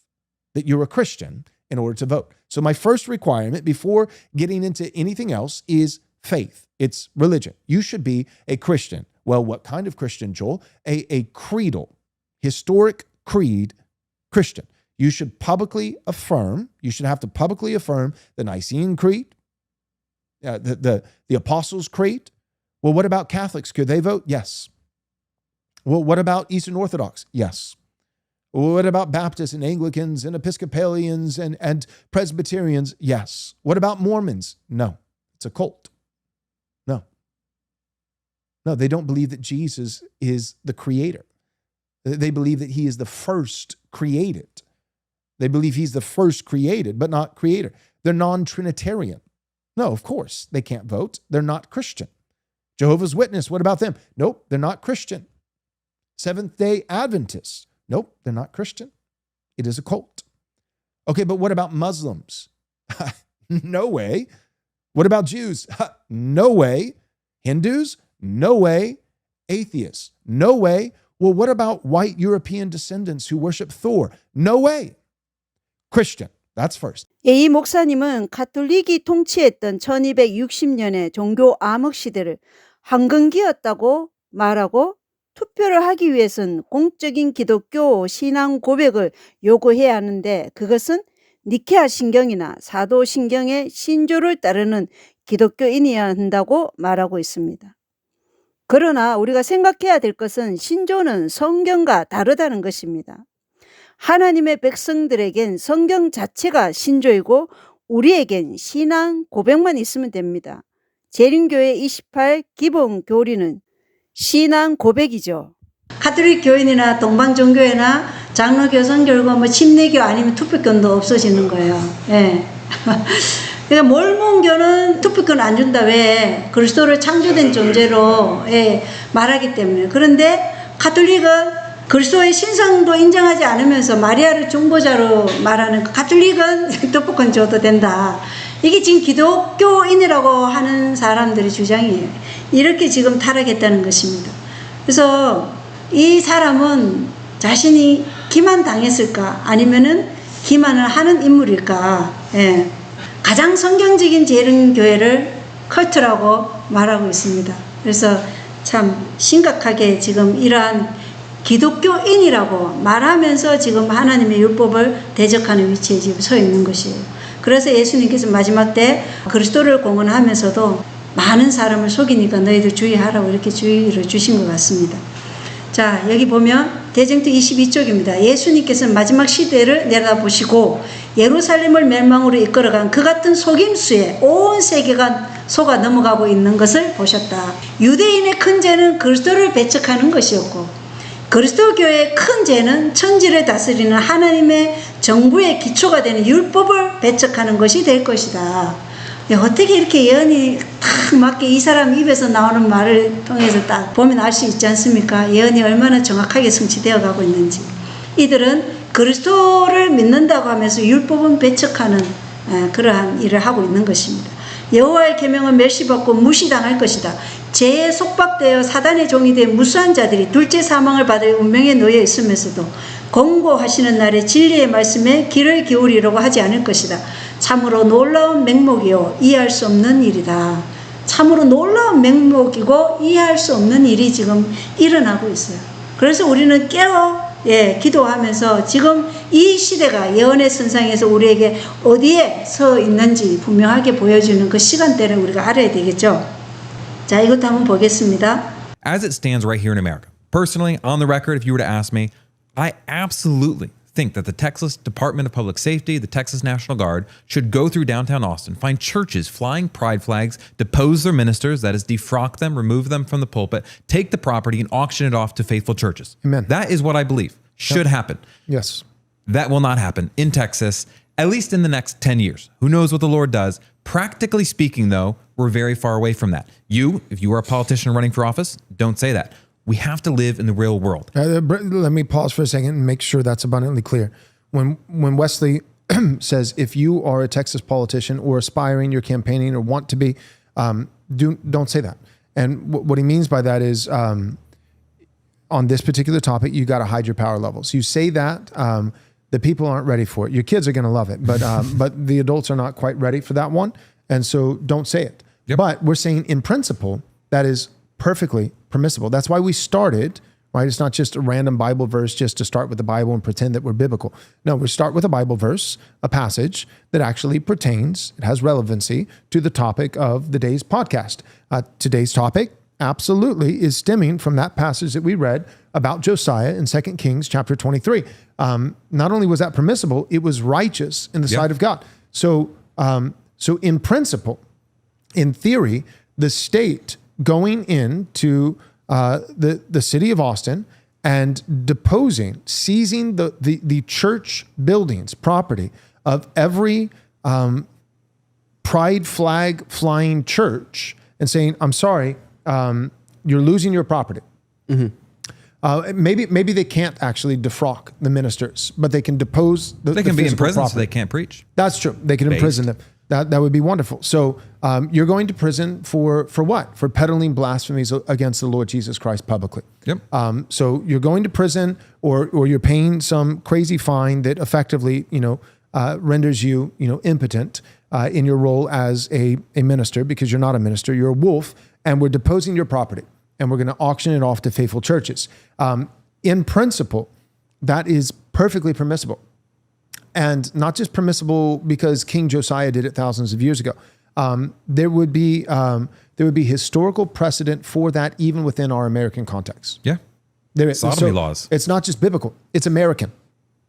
that you're a Christian in order to vote. So my first requirement before getting into anything else is faith. It's religion. You should be a Christian. Well, what kind of Christian, Joel? A creedal, historic creed Christian. You should publicly affirm, you should have to publicly affirm the Nicene Creed, the Apostles' Creed. Well, what about Catholics? Could they vote? Yes. Well, what about Eastern Orthodox? Yes. What about Baptists and Anglicans and Episcopalians and Presbyterians? Yes. What about Mormons? No. It's a cult. No. No, they don't believe that Jesus is the creator. They believe that he is the first created. They believe he's the first created, but not creator. They're non-Trinitarian. No, of course, they can't vote. They're not Christian. Jehovah's Witness, what about them? Nope, they're not Christian. Seventh-day Adventists. Nope, they're not Christian. It is a cult. Okay, but what about Muslims? No way. What about Jews? No way. Hindus? No way. Atheists? No way. Well, what about white European descendants who worship Thor? No way. Christian, that's first. 예, 이 목사님은 가톨릭이 통치했던 1260년의 종교 암흑 시대를 황금기였다고 말하고 투표를 하기 위해서는 공적인 기독교 신앙 고백을 요구해야 하는데 그것은 니케아 신경이나 사도 신경의 신조를 따르는 기독교인이어야 한다고 말하고 있습니다. 그러나 우리가 생각해야 될 것은 신조는 성경과 다르다는 것입니다. 하나님의 백성들에겐 성경 자체가 신조이고 우리에겐 신앙 고백만 있으면 됩니다. 재림교회 28 기본 교리는 신앙 고백이죠. 가톨릭 교인이나 동방종교회나 장로교, 선교고 뭐 침례교 아니면 투표권도 없어지는 거예요. 예. 그러니까 몰몬교는 투표권 안 준다. 왜? 그리스도를 창조된 존재로 말하기 때문에. 그런데 가톨릭은 그리스도의 신성도 인정하지 않으면서 마리아를 중보자로 말하는 가톨릭은 투표권 줘도 된다. 이게 지금 기독교인이라고 하는 사람들의 주장이에요. 이렇게 지금 타락했다는 것입니다. 그래서 이 사람은 자신이 기만당했을까? 아니면은 기만을 하는 인물일까? 예. 가장 성경적인 재림교회를 컬트라고 말하고 있습니다. 그래서 참 심각하게 지금 이러한 기독교인이라고 말하면서 지금 하나님의 율법을 대적하는 위치에 지금 서 있는 것이에요. 그래서 예수님께서 마지막 때 그리스도를 공언하면서도 많은 사람을 속이니까 너희들 주의하라고 이렇게 주의를 주신 것 같습니다. 자, 여기 보면 대쟁투 22쪽입니다. 예수님께서는 마지막 시대를 내다보시고 예루살렘을 멸망으로 이끌어간 그 같은 속임수에 온 세계가 속아 넘어가고 있는 것을 보셨다. 유대인의 큰 죄는 그리스도를 배척하는 것이었고 그리스도 교회의 큰 죄는 천지를 다스리는 하나님의 정부의 기초가 되는 율법을 배척하는 것이 될 것이다. 어떻게 이렇게 예언이 딱 맞게 이 사람 입에서 나오는 말을 통해서 딱 보면 알 수 있지 않습니까? 예언이 얼마나 정확하게 성취되어 가고 있는지. 이들은 그리스도를 믿는다고 하면서 율법은 배척하는 그러한 일을 하고 있는 것입니다. 여호와의 계명은 멸시받고 무시당할 것이다. 죄에 속박되어 사단의 종이 된 무수한 자들이 둘째 사망을 받을 운명에 놓여 있으면서도 공고하시는 날에 진리의 말씀에 귀를 기울이려고 하지 않을 것이다. 참으로 놀라운 맹목이요 이해할 수 없는 일이다. 참으로 놀라운 맹목이고 이해할 수 없는 일이 지금 일어나고 있어요. 그래서 우리는 기도하면서 지금 이 시대가 예언의 선상에서 우리에게 어디에 서 있는지 분명하게 보여주는 그 시간대를 우리가 알아야 되겠죠. 자, 이것도 한번 보겠습니다. As it stands right here in America, personally, on the record, if you were to ask me, I absolutely think that the Texas Department of Public Safety, the Texas National Guard, should go through downtown Austin, find churches flying pride flags, depose their ministers, that is, defrock them, remove them from the pulpit, take the property and auction it off to faithful churches. Amen. That is what I believe should happen. Yes. That will not happen in Texas, at least in the next 10 years. Who knows what the Lord does? Practically speaking, though, we're very far away from that. You, if you are a politician running for office, don't say that. We have to live in the real world. Let me pause for a second and make sure that's abundantly clear. When Wesley says, if you are a Texas politician or aspiring, you're campaigning or want to be, don't say that. And what he means by that is, on this particular topic, you got to hide your power levels. You say that, the people aren't ready for it. Your kids are going to love it, but the adults are not quite ready for that one. And so don't say it. Yep. But we're saying in principle, that is perfectly permissible. That's why we started, right? It's not just a random Bible verse just to start with the Bible and pretend that we're biblical. No, we start with a Bible verse, a passage that actually pertains, it has relevancy to the topic of the day's podcast. Today's topic absolutely is stemming from that passage that we read about Josiah in 2 Kings chapter 23. Not only was that permissible, it was righteous in the sight of God. So in principle, in theory, the state going into the city of Austin and deposing, seizing the church buildings, property of every pride flag flying church and saying, I'm sorry, you're losing your property. Mm-hmm. Maybe they can't actually defrock the ministers, but they can depose they can be in prison, property. so they can't preach. That's true. They can imprison them. That would be wonderful. So you're going to prison for what? For peddling blasphemies against the Lord Jesus Christ publicly. Yep. So you're going to prison, or you're paying some crazy fine that effectively, renders you, impotent in your role as a minister, because you're not a minister, you're a wolf, and we're deposing your property, and we're going to auction it off to faithful churches. In principle, that is perfectly permissible. And not just permissible because King Josiah did it thousands of years ago. There would be historical precedent for that even within our American context. Yeah. Sodomy laws. It's not just biblical; it's American,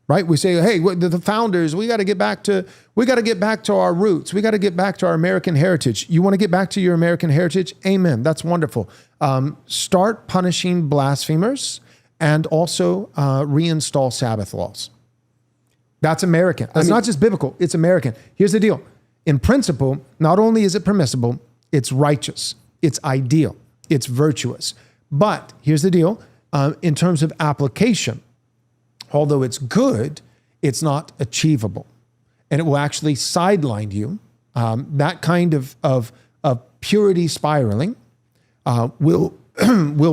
right? We say, "Hey, the founders, we got to get back to our roots. We got to get back to our American heritage." You want to get back to your American heritage? Amen. That's wonderful. Start punishing blasphemers and also reinstall Sabbath laws. That's American. That's not just biblical. It's American. Here's the deal. In principle, not only is it permissible, it's righteous, it's ideal, it's virtuous. But here's the deal. In terms of application, although it's good, it's not achievable. And it will actually sideline you. That kind of purity spiraling will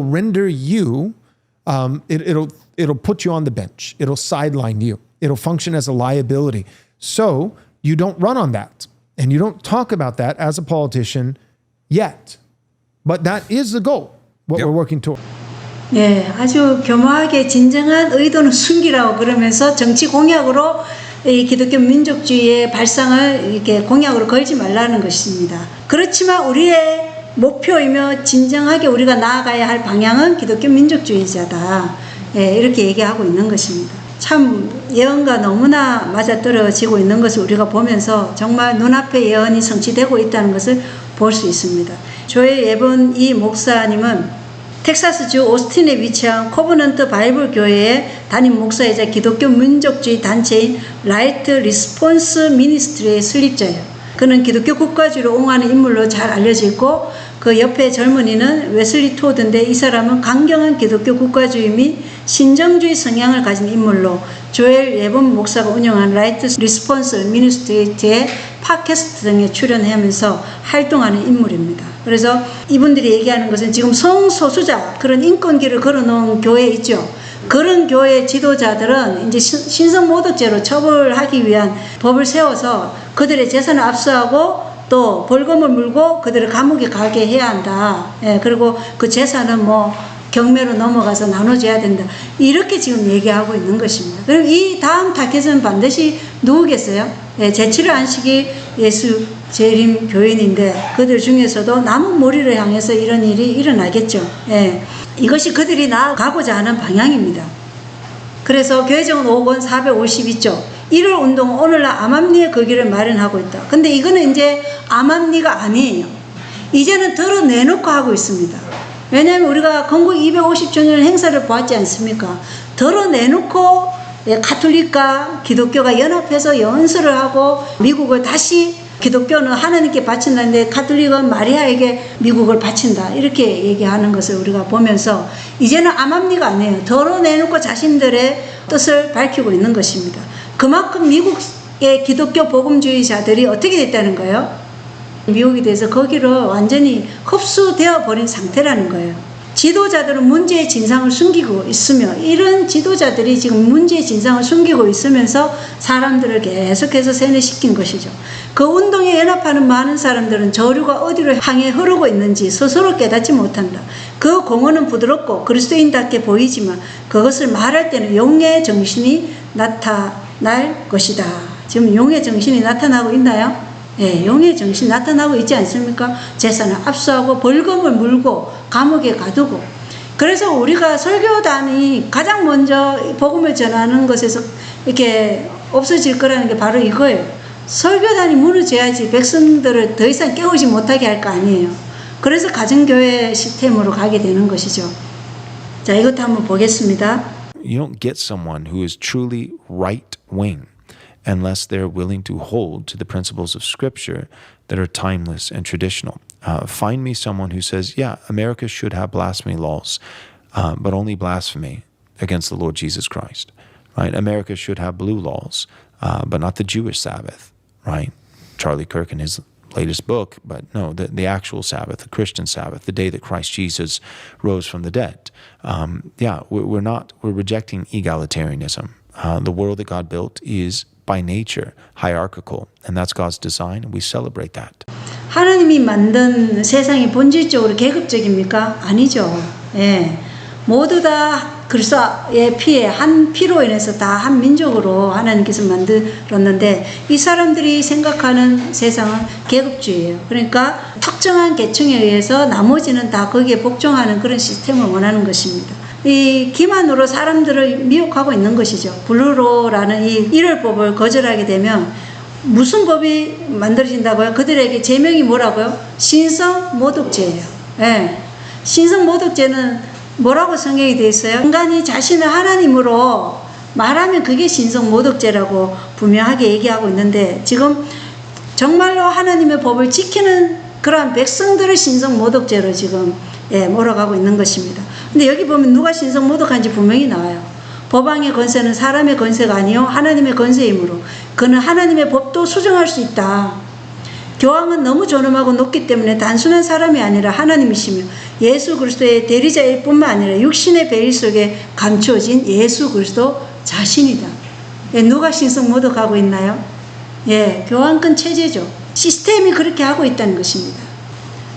render you, it'll put you on the bench. It'll sideline you. It'll function as a liability. So you don't run on that. And you don't talk about that as a politician yet. But that is the goal, what we're working toward. 네, 아주 교묘하게 진정한 의도는 숨기라고 그러면서 정치 공약으로 이 기독교 민족주의의 발상을 이렇게 공약으로 걸지 말라는 것입니다. 그렇지만 우리의 목표이며 진정하게 우리가 나아가야 할 방향은 기독교 민족주의자다. 예, 이렇게 얘기하고 있는 것입니다. 참 예언과 너무나 맞아떨어지고 있는 것을 우리가 보면서 정말 눈앞에 예언이 성취되고 있다는 것을 볼 수 있습니다. 조의 예본 이 목사님은 텍사스주 오스틴에 위치한 코버넌트 바이블 교회의 담임 목사이자 기독교 민족주의 단체인 라이트 리스폰스 미니스트리의 설립자예요. 그는 기독교 국가주의를 옹호하는 인물로 잘 알려져 있고 그 옆에 젊은이는 웨슬리 토드인데 이 사람은 강경한 기독교 국가주의 및 신정주의 성향을 가진 인물로 조엘 예번 목사가 운영한 라이트 리스폰스 미니스트리의 팟캐스트 등에 출연하면서 활동하는 인물입니다. 그래서 이분들이 얘기하는 것은 지금 성소수자 그런 인권기를 걸어놓은 교회 있죠. 그런 교회 지도자들은 이제 신성모독죄로 처벌하기 위한 법을 세워서 그들의 재산을 압수하고 또 벌금을 물고 그들을 감옥에 가게 해야 한다. 예, 그리고 그 재산은 뭐 경매로 넘어가서 나눠줘야 된다. 이렇게 지금 얘기하고 있는 것입니다. 그럼 이 다음 타겟은 반드시 누구겠어요? 예, 제7일 안식일 예수 재림 교인인데 그들 중에서도 남은 무리를 향해서 이런 일이 일어나겠죠. 예, 이것이 그들이 나아가고자 하는 방향입니다. 그래서 교회정원 5권 452조 1월 운동은 오늘날 암암리의 거기를 마련하고 있다. 근데 이거는 이제 암암리가 아니에요. 이제는 덜어내놓고 하고 있습니다. 왜냐하면 우리가 건국 250주년 행사를 보았지 않습니까? 덜어내놓고 가톨릭과 기독교가 연합해서 연설을 하고 미국을 다시 기독교는 하나님께 바친다는데 가톨릭은 마리아에게 미국을 바친다. 이렇게 얘기하는 것을 우리가 보면서 이제는 암암리가 아니에요. 덜어내놓고 자신들의 뜻을 밝히고 있는 것입니다. 그만큼 미국의 기독교 복음주의자들이 어떻게 됐다는 거예요? 미국에 대해서 거기를 완전히 흡수되어 버린 상태라는 거예요. 지도자들은 문제의 진상을 숨기고 있으며 이런 지도자들이 지금 문제의 진상을 숨기고 있으면서 사람들을 계속해서 세뇌시킨 것이죠. 그 운동에 연합하는 많은 사람들은 저류가 어디로 향해 흐르고 있는지 스스로 깨닫지 못한다. 그 공허는 부드럽고 그리스도인답게 보이지만 그것을 말할 때는 용의 정신이 나타날 것이다. 지금 용의 정신이 나타나고 있나요? 예, 용의 정신 나타나고 있지 않습니까? 재산을 압수하고 벌금을 물고 감옥에 가두고. 그래서 우리가 설교단이 가장 먼저 복음을 전하는 것에서 이렇게 없어질 거라는 게 바로 이거예요. 설교단이 무너져야지 백성들을 더 이상 깨우지 못하게 할 거 아니에요. 그래서 가정교회 시스템으로 가게 되는 것이죠. 자, 이것도 한번 보겠습니다. You don't get someone who is truly right-wing unless they're willing to hold to the principles of Scripture that are timeless and traditional. Find me someone who says, yeah, America should have blasphemy laws, but only blasphemy against the Lord Jesus Christ. Right? America should have blue laws, but not the Jewish Sabbath. Right? Charlie Kirk in his latest book, but no, the actual Sabbath, the Christian Sabbath, the day that Christ Jesus rose from the dead. We're rejecting egalitarianism. The world that God built is by nature hierarchical, and that's God's design, and we celebrate that. 하나님이 만든 세상이 본질적으로 계급적입니까? 아니죠. 예. 모두 다 그리스도의 피에 한 피로 인해서 다 한 민족으로 하나님께서 만들었는데 이 사람들이 생각하는 세상은 계급주의예요. 그러니까 특정한 계층에 의해서 나머지는 다 거기에 복종하는 그런 시스템을 원하는 것입니다. 이 기만으로 사람들을 미혹하고 있는 것이죠. 블루로라는 이 1월법을 거절하게 되면 무슨 법이 만들어진다고요? 그들에게 제명이 뭐라고요? 신성모독죄예요. 예. 신성모독죄는 뭐라고 성경이 되어 있어요? 인간이 자신을 하나님으로 말하면 그게 신성모독죄라고 분명하게 얘기하고 있는데 지금 정말로 하나님의 법을 지키는 그러한 백성들을 신성모독죄로 지금 몰아가고 있는 것입니다. 근데 여기 보면 누가 신성모독한지 분명히 나와요. 법왕의 권세는 사람의 권세가 아니요 하나님의 권세이므로 그는 하나님의 법도 수정할 수 있다. 교황은 너무 존엄하고 높기 때문에 단순한 사람이 아니라 하나님이시며 예수 그리스도의 대리자일 뿐만 아니라 육신의 베일 속에 감추어진 예수 그리스도 자신이다. 누가 신성모독하고 있나요? 교황권 체제죠. 시스템이 그렇게 하고 있다는 것입니다.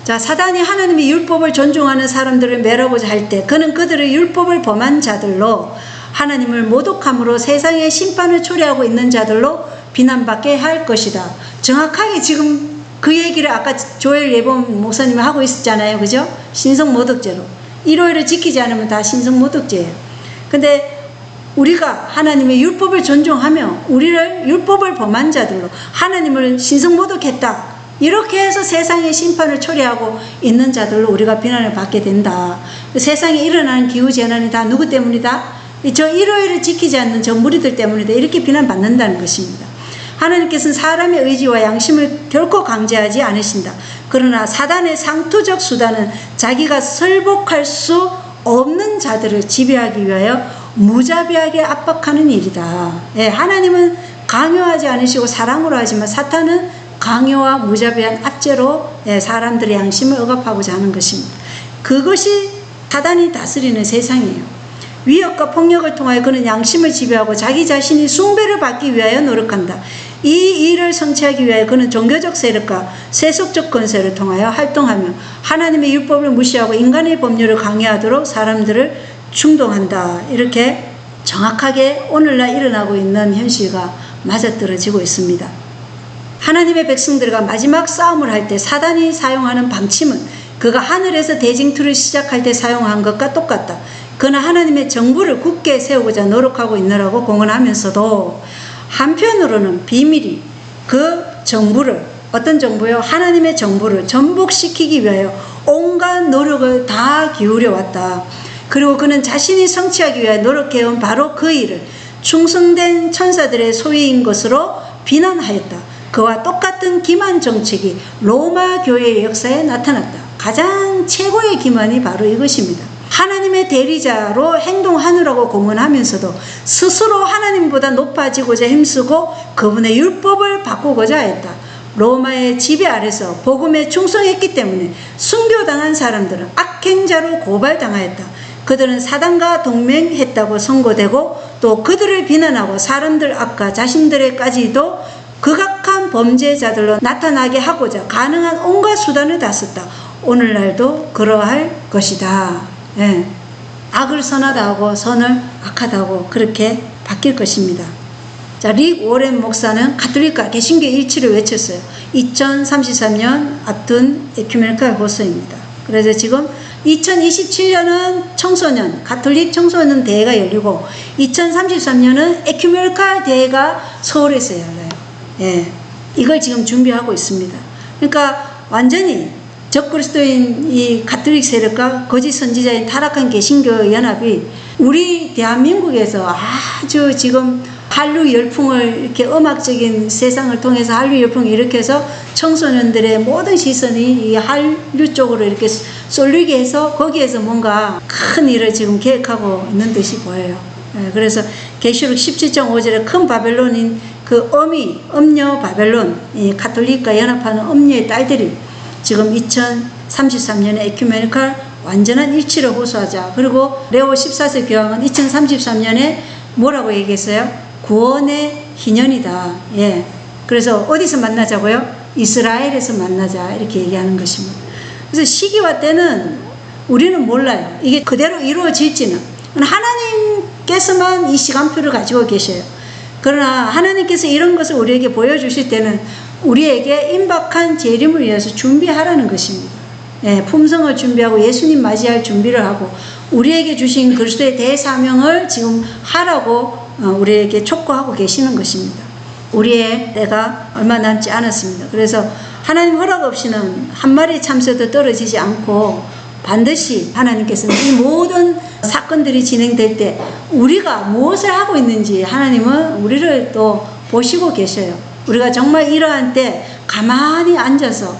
자, 사단이 하나님의 율법을 존중하는 사람들을 매라고자 할 때 그는 그들의 율법을 범한 자들로 하나님을 모독함으로 세상에 심판을 초래하고 있는 자들로 비난받게 할 것이다. 정확하게 지금 그 얘기를 아까 조엘 예본 목사님이 하고 있었잖아요. 그죠? 신성모독죄로. 일요일을 지키지 않으면 다 신성모독죄예요. 근데 우리가 하나님의 율법을 존중하며 우리를 율법을 범한 자들로 하나님을 신성모독했다. 이렇게 해서 세상의 심판을 초래하고 있는 자들로 우리가 비난을 받게 된다. 세상에 일어나는 기후재난이 다 누구 때문이다? 저 일요일을 지키지 않는 저 무리들 때문이다. 이렇게 비난받는다는 것입니다. 하나님께서는 사람의 의지와 양심을 결코 강제하지 않으신다. 그러나 사단의 상투적 수단은 자기가 설복할 수 없는 자들을 지배하기 위하여 무자비하게 압박하는 일이다. 예, 하나님은 강요하지 않으시고 사랑으로 하지만 사탄은 강요와 무자비한 압제로 사람들의 양심을 억압하고자 하는 것입니다. 그것이 사단이 다스리는 세상이에요. 위협과 폭력을 통하여 그는 양심을 지배하고 자기 자신이 숭배를 받기 위하여 노력한다. 이 일을 성취하기 위하여 그는 종교적 세력과 세속적 권세를 통하여 활동하며 하나님의 율법을 무시하고 인간의 법률을 강요하도록 사람들을 충동한다. 이렇게 정확하게 오늘날 일어나고 있는 현실과 맞아떨어지고 있습니다. 하나님의 백성들과 마지막 싸움을 할 때 사단이 사용하는 방침은 그가 하늘에서 대징투를 시작할 때 사용한 것과 똑같다. 그는 하나님의 정부를 굳게 세우고자 노력하고 있느라고 공언하면서도 한편으로는 비밀이 그 정부를, 어떤 정부요? 하나님의 정부를 전복시키기 위하여 온갖 노력을 다 기울여 왔다. 그리고 그는 자신이 성취하기 위해 노력해온 바로 그 일을 충성된 천사들의 소유인 것으로 비난하였다. 그와 똑같은 기만 정책이 로마 교회의 역사에 나타났다. 가장 최고의 기만이 바로 이것입니다. 하나님의 대리자로 행동하느라고 공언하면서도 스스로 하나님보다 높아지고자 힘쓰고 그분의 율법을 바꾸고자 했다. 로마의 지배 아래서 복음에 충성했기 때문에 순교당한 사람들은 악행자로 고발당하였다. 그들은 사단과 동맹했다고 선고되고 또 그들을 비난하고 사람들 앞과 자신들에까지도 극악한 범죄자들로 나타나게 하고자 가능한 온갖 수단을 다 썼다. 오늘날도 그러할 것이다. 예. 악을 선하다 하고 선을 악하다고 그렇게 바뀔 것입니다. 자, 릭 워렌 목사는 가톨릭과 개신교 일치를 외쳤어요. 2033년 앞둔 에큐메니칼 호소입니다. 그래서 지금 2027년은 청소년, 가톨릭 청소년 대회가 열리고 2033년은 에큐메니칼 대회가 서울에서 열려요. 예. 이걸 지금 준비하고 있습니다. 그러니까 완전히 적그리스도인 이 가톨릭 세력과 거짓 선지자인 타락한 개신교 연합이 우리 대한민국에서 아주 지금 한류 열풍을 이렇게 음악적인 세상을 통해서 한류 열풍을 일으켜서 청소년들의 모든 시선이 이 한류 쪽으로 이렇게 쏠리게 해서 거기에서 뭔가 큰 일을 지금 계획하고 있는 듯이 보여요. 그래서 계시록 17.5절에 큰 바벨론인 그 음녀 바벨론, 이 가톨릭과 연합하는 음녀의 딸들이 지금 2033년에 에큐메니칼 완전한 일치를 호소하자. 그리고 레오 14세 교황은 2033년에 뭐라고 얘기했어요? 구원의 희년이다. 예. 그래서 어디서 만나자고요? 이스라엘에서 만나자. 이렇게 얘기하는 것입니다. 그래서 시기와 때는 우리는 몰라요. 이게 그대로 이루어질지는. 하나님께서만 이 시간표를 가지고 계셔요. 그러나 하나님께서 이런 것을 우리에게 보여주실 때는 우리에게 임박한 재림을 위해서 준비하라는 것입니다. 예, 품성을 준비하고 예수님 맞이할 준비를 하고 우리에게 주신 그리스도의 대사명을 지금 하라고 우리에게 촉구하고 계시는 것입니다. 우리의 때가 얼마 남지 않았습니다. 그래서 하나님 허락 없이는 한 마리 참새도 떨어지지 않고 반드시 하나님께서는 이 모든 사건들이 진행될 때 우리가 무엇을 하고 있는지 하나님은 우리를 또 보시고 계셔요. 우리가 정말 이러한 때 가만히 앉아서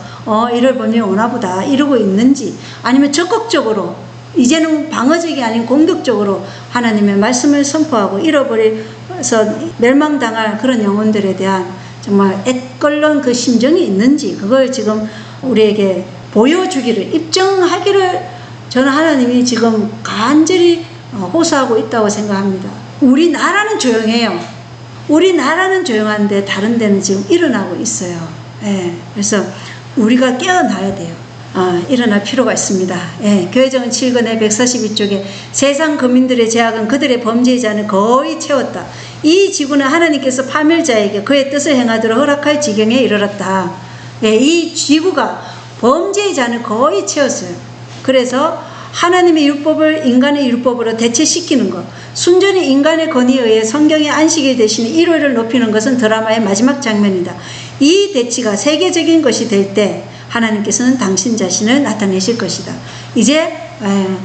이를 보면 오나보다 이러고 있는지 아니면 적극적으로 이제는 방어적이 아닌 공격적으로 하나님의 말씀을 선포하고 잃어버려서 멸망당할 그런 영혼들에 대한 정말 애걸른 그 심정이 있는지 그걸 지금 우리에게 보여주기를 입증하기를 저는 하나님이 지금 간절히 호소하고 있다고 생각합니다. 우리나라는 조용해요. 우리나라는 조용한데 다른 데는 지금 일어나고 있어요. 예, 그래서 우리가 깨어나야 돼요. 일어날 필요가 있습니다. 예, 교회정은 7권의 142쪽에 세상 거민들의 죄악은 그들의 범죄의 잔을 거의 채웠다. 이 지구는 하나님께서 파멸자에게 그의 뜻을 행하도록 허락할 지경에 이르렀다. 예, 이 지구가 범죄의 잔을 거의 채웠어요. 그래서 하나님의 율법을 인간의 율법으로 대체시키는 것, 순전히 인간의 권위에 의해 성경의 안식일 대신에 일요일을 높이는 것은 드라마의 마지막 장면이다. 이 대치가 세계적인 것이 될 때 하나님께서는 당신 자신을 나타내실 것이다. 이제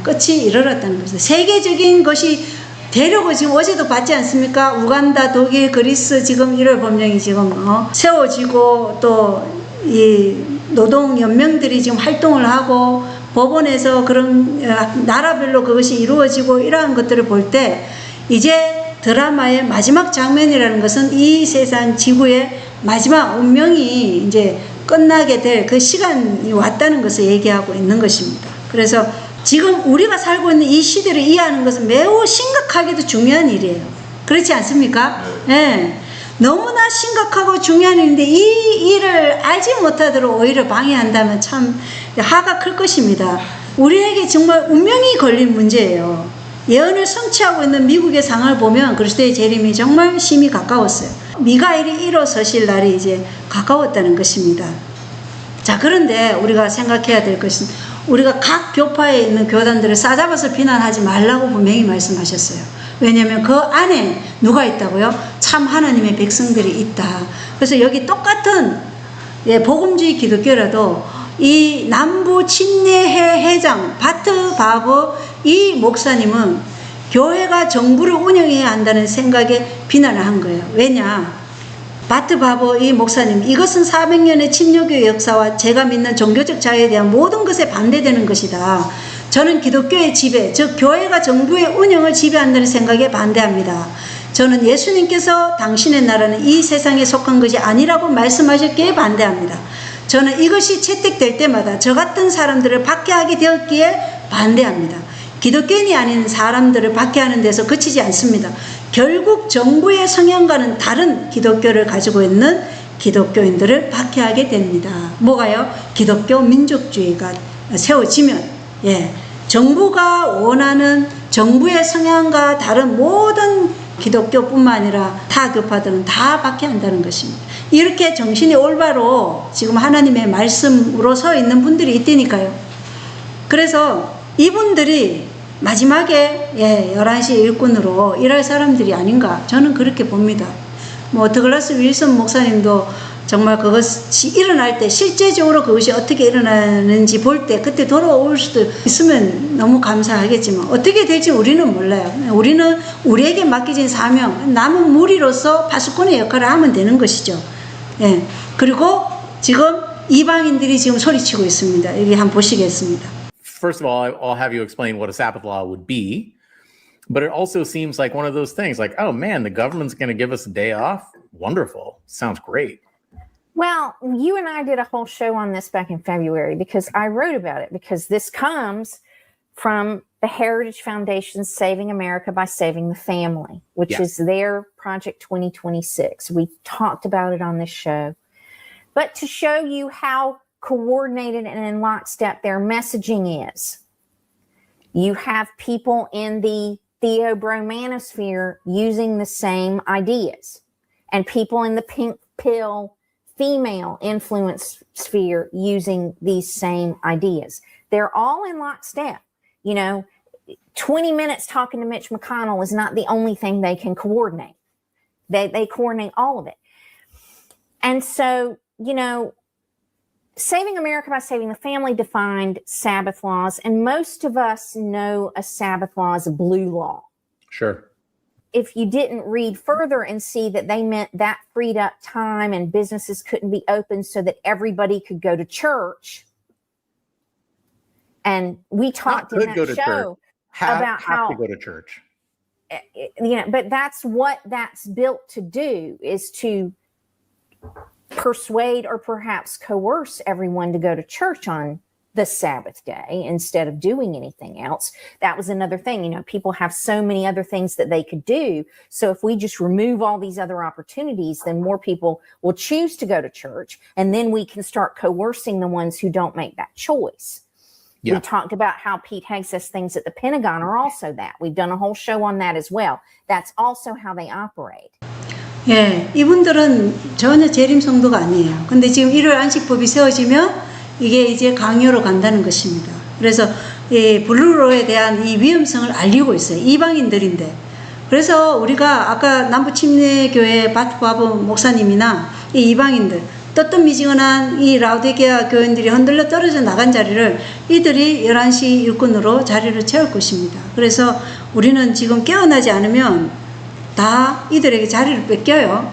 끝이 이르렀다는 것이다. 세계적인 것이 되려고 지금 어제도 봤지 않습니까? 우간다, 독일, 그리스 지금 1월 법령이 지금 세워지고 또 이 노동연맹들이 지금 활동을 하고 법원에서 그런 나라별로 그것이 이루어지고 이러한 것들을 볼 때 이제 드라마의 마지막 장면이라는 것은 이 세상 지구의 마지막 운명이 이제 끝나게 될 그 시간이 왔다는 것을 얘기하고 있는 것입니다. 그래서 지금 우리가 살고 있는 이 시대를 이해하는 것은 매우 심각하게도 중요한 일이에요. 그렇지 않습니까? 네. 너무나 심각하고 중요한 일인데 이 일을 알지 못하도록 오히려 방해한다면 참 화가 클 것입니다. 우리에게 정말 운명이 걸린 문제예요. 예언을 성취하고 있는 미국의 상황을 보면 그리스도의 재림이 정말 심히 가까웠어요. 미가엘이 일어서실 날이 이제 가까웠다는 것입니다. 자, 그런데 우리가 생각해야 될 것은 우리가 각 교파에 있는 교단들을 싸잡아서 비난하지 말라고 분명히 말씀하셨어요. 왜냐하면 그 안에 누가 있다고요? 참 하나님의 백성들이 있다. 그래서 여기 똑같은 복음주의 기독교라도 이 남부 친례회 회장 바트 바버 이 목사님은 교회가 정부를 운영해야 한다는 생각에 비난을 한 거예요. 왜냐? 바트 바버 이 목사님, 이것은 400년의 침략의 역사와 제가 믿는 종교적 자유에 대한 모든 것에 반대되는 것이다. 저는 기독교의 지배, 즉 교회가 정부의 운영을 지배한다는 생각에 반대합니다. 저는 예수님께서 당신의 나라는 이 세상에 속한 것이 아니라고 말씀하셨기에 반대합니다. 저는 이것이 채택될 때마다 저 같은 사람들을 박해하게 되었기에 반대합니다. 기독교인이 아닌 사람들을 박해하는 데서 그치지 않습니다. 결국 정부의 성향과는 다른 기독교를 가지고 있는 기독교인들을 박해하게 됩니다. 뭐가요? 기독교 민족주의가 세워지면 정부가 원하는 정부의 성향과 다른 모든 기독교뿐만 아니라 타 교파들은 다 박해한다는 것입니다. 이렇게 정신이 올바로 지금 하나님의 말씀으로 서 있는 분들이 있다니까요. 그래서 이분들이 마지막에 11시 일꾼으로 일할 사람들이 아닌가 저는 그렇게 봅니다. 뭐 더글라스 윌슨 목사님도 정말 그것이 일어날 때 실제적으로 그것이 어떻게 일어나는지 볼 때 그때 돌아올 수도 있으면 너무 감사하겠지만 어떻게 될지 우리는 몰라요. 우리는 우리에게 맡겨진 사명, 남은 무리로서 파수꾼의 역할을 하면 되는 것이죠. 그리고 지금 이방인들이 지금 소리치고 있습니다. 여기 한번 보시겠습니다. First of all, I'll have you explain what a Sabbath law would be. But it also seems like one of those things like, oh man, the government's going to give us a day off. Wonderful. Sounds great. Well, you and I did a whole show on this back in February because I wrote about it, because this comes from the Heritage Foundation's Saving America by Saving the Family, which is their Project 2026. We talked about it on this show. But to show you how coordinated and in lockstep their messaging is, you have people in the theobromanosphere using the same ideas, and people in the pink pill female influence sphere using these same ideas. They're all in lockstep. 20 minutes talking to Mitch McConnell is not the only thing they can coordinate. They coordinate all of it. And so, Saving America by Saving the Family defined Sabbath laws, and most of us know a Sabbath law as a blue law. Sure. If you didn't read further and see that they meant that freed up time and businesses couldn't be open so that everybody could go to church. And we talked in that show about how to go to church. But that's what that's built to do, is to persuade or perhaps coerce everyone to go to church on the Sabbath day instead of doing anything else. That was another thing. People have so many other things that they could do. So if we just remove all these other opportunities, then more people will choose to go to church, and then we can start coercing the ones who don't make that choice. Yeah. We talked about how Pete Hegseth's things at the Pentagon are also that. We've done a whole show on that as well. That's also how they operate. 이분들은 전혀 재림 성도가 아니에요. 근데 지금 일요일 안식법이 세워지면 이게 이제 강요로 간다는 것입니다. 그래서 이 블루로에 대한 이 위험성을 알리고 있어요. 이방인들인데. 그래서 우리가 아까 남부 침례교회 바트 바버 목사님이나 이 이방인들 뜨뜻미지근한 이 라우디게아 교인들이 흔들려 떨어져 나간 자리를 이들이 11시 일꾼으로 자리를 채울 것입니다. 그래서 우리는 지금 깨어나지 않으면 다 이들에게 자리를 뺏겨요.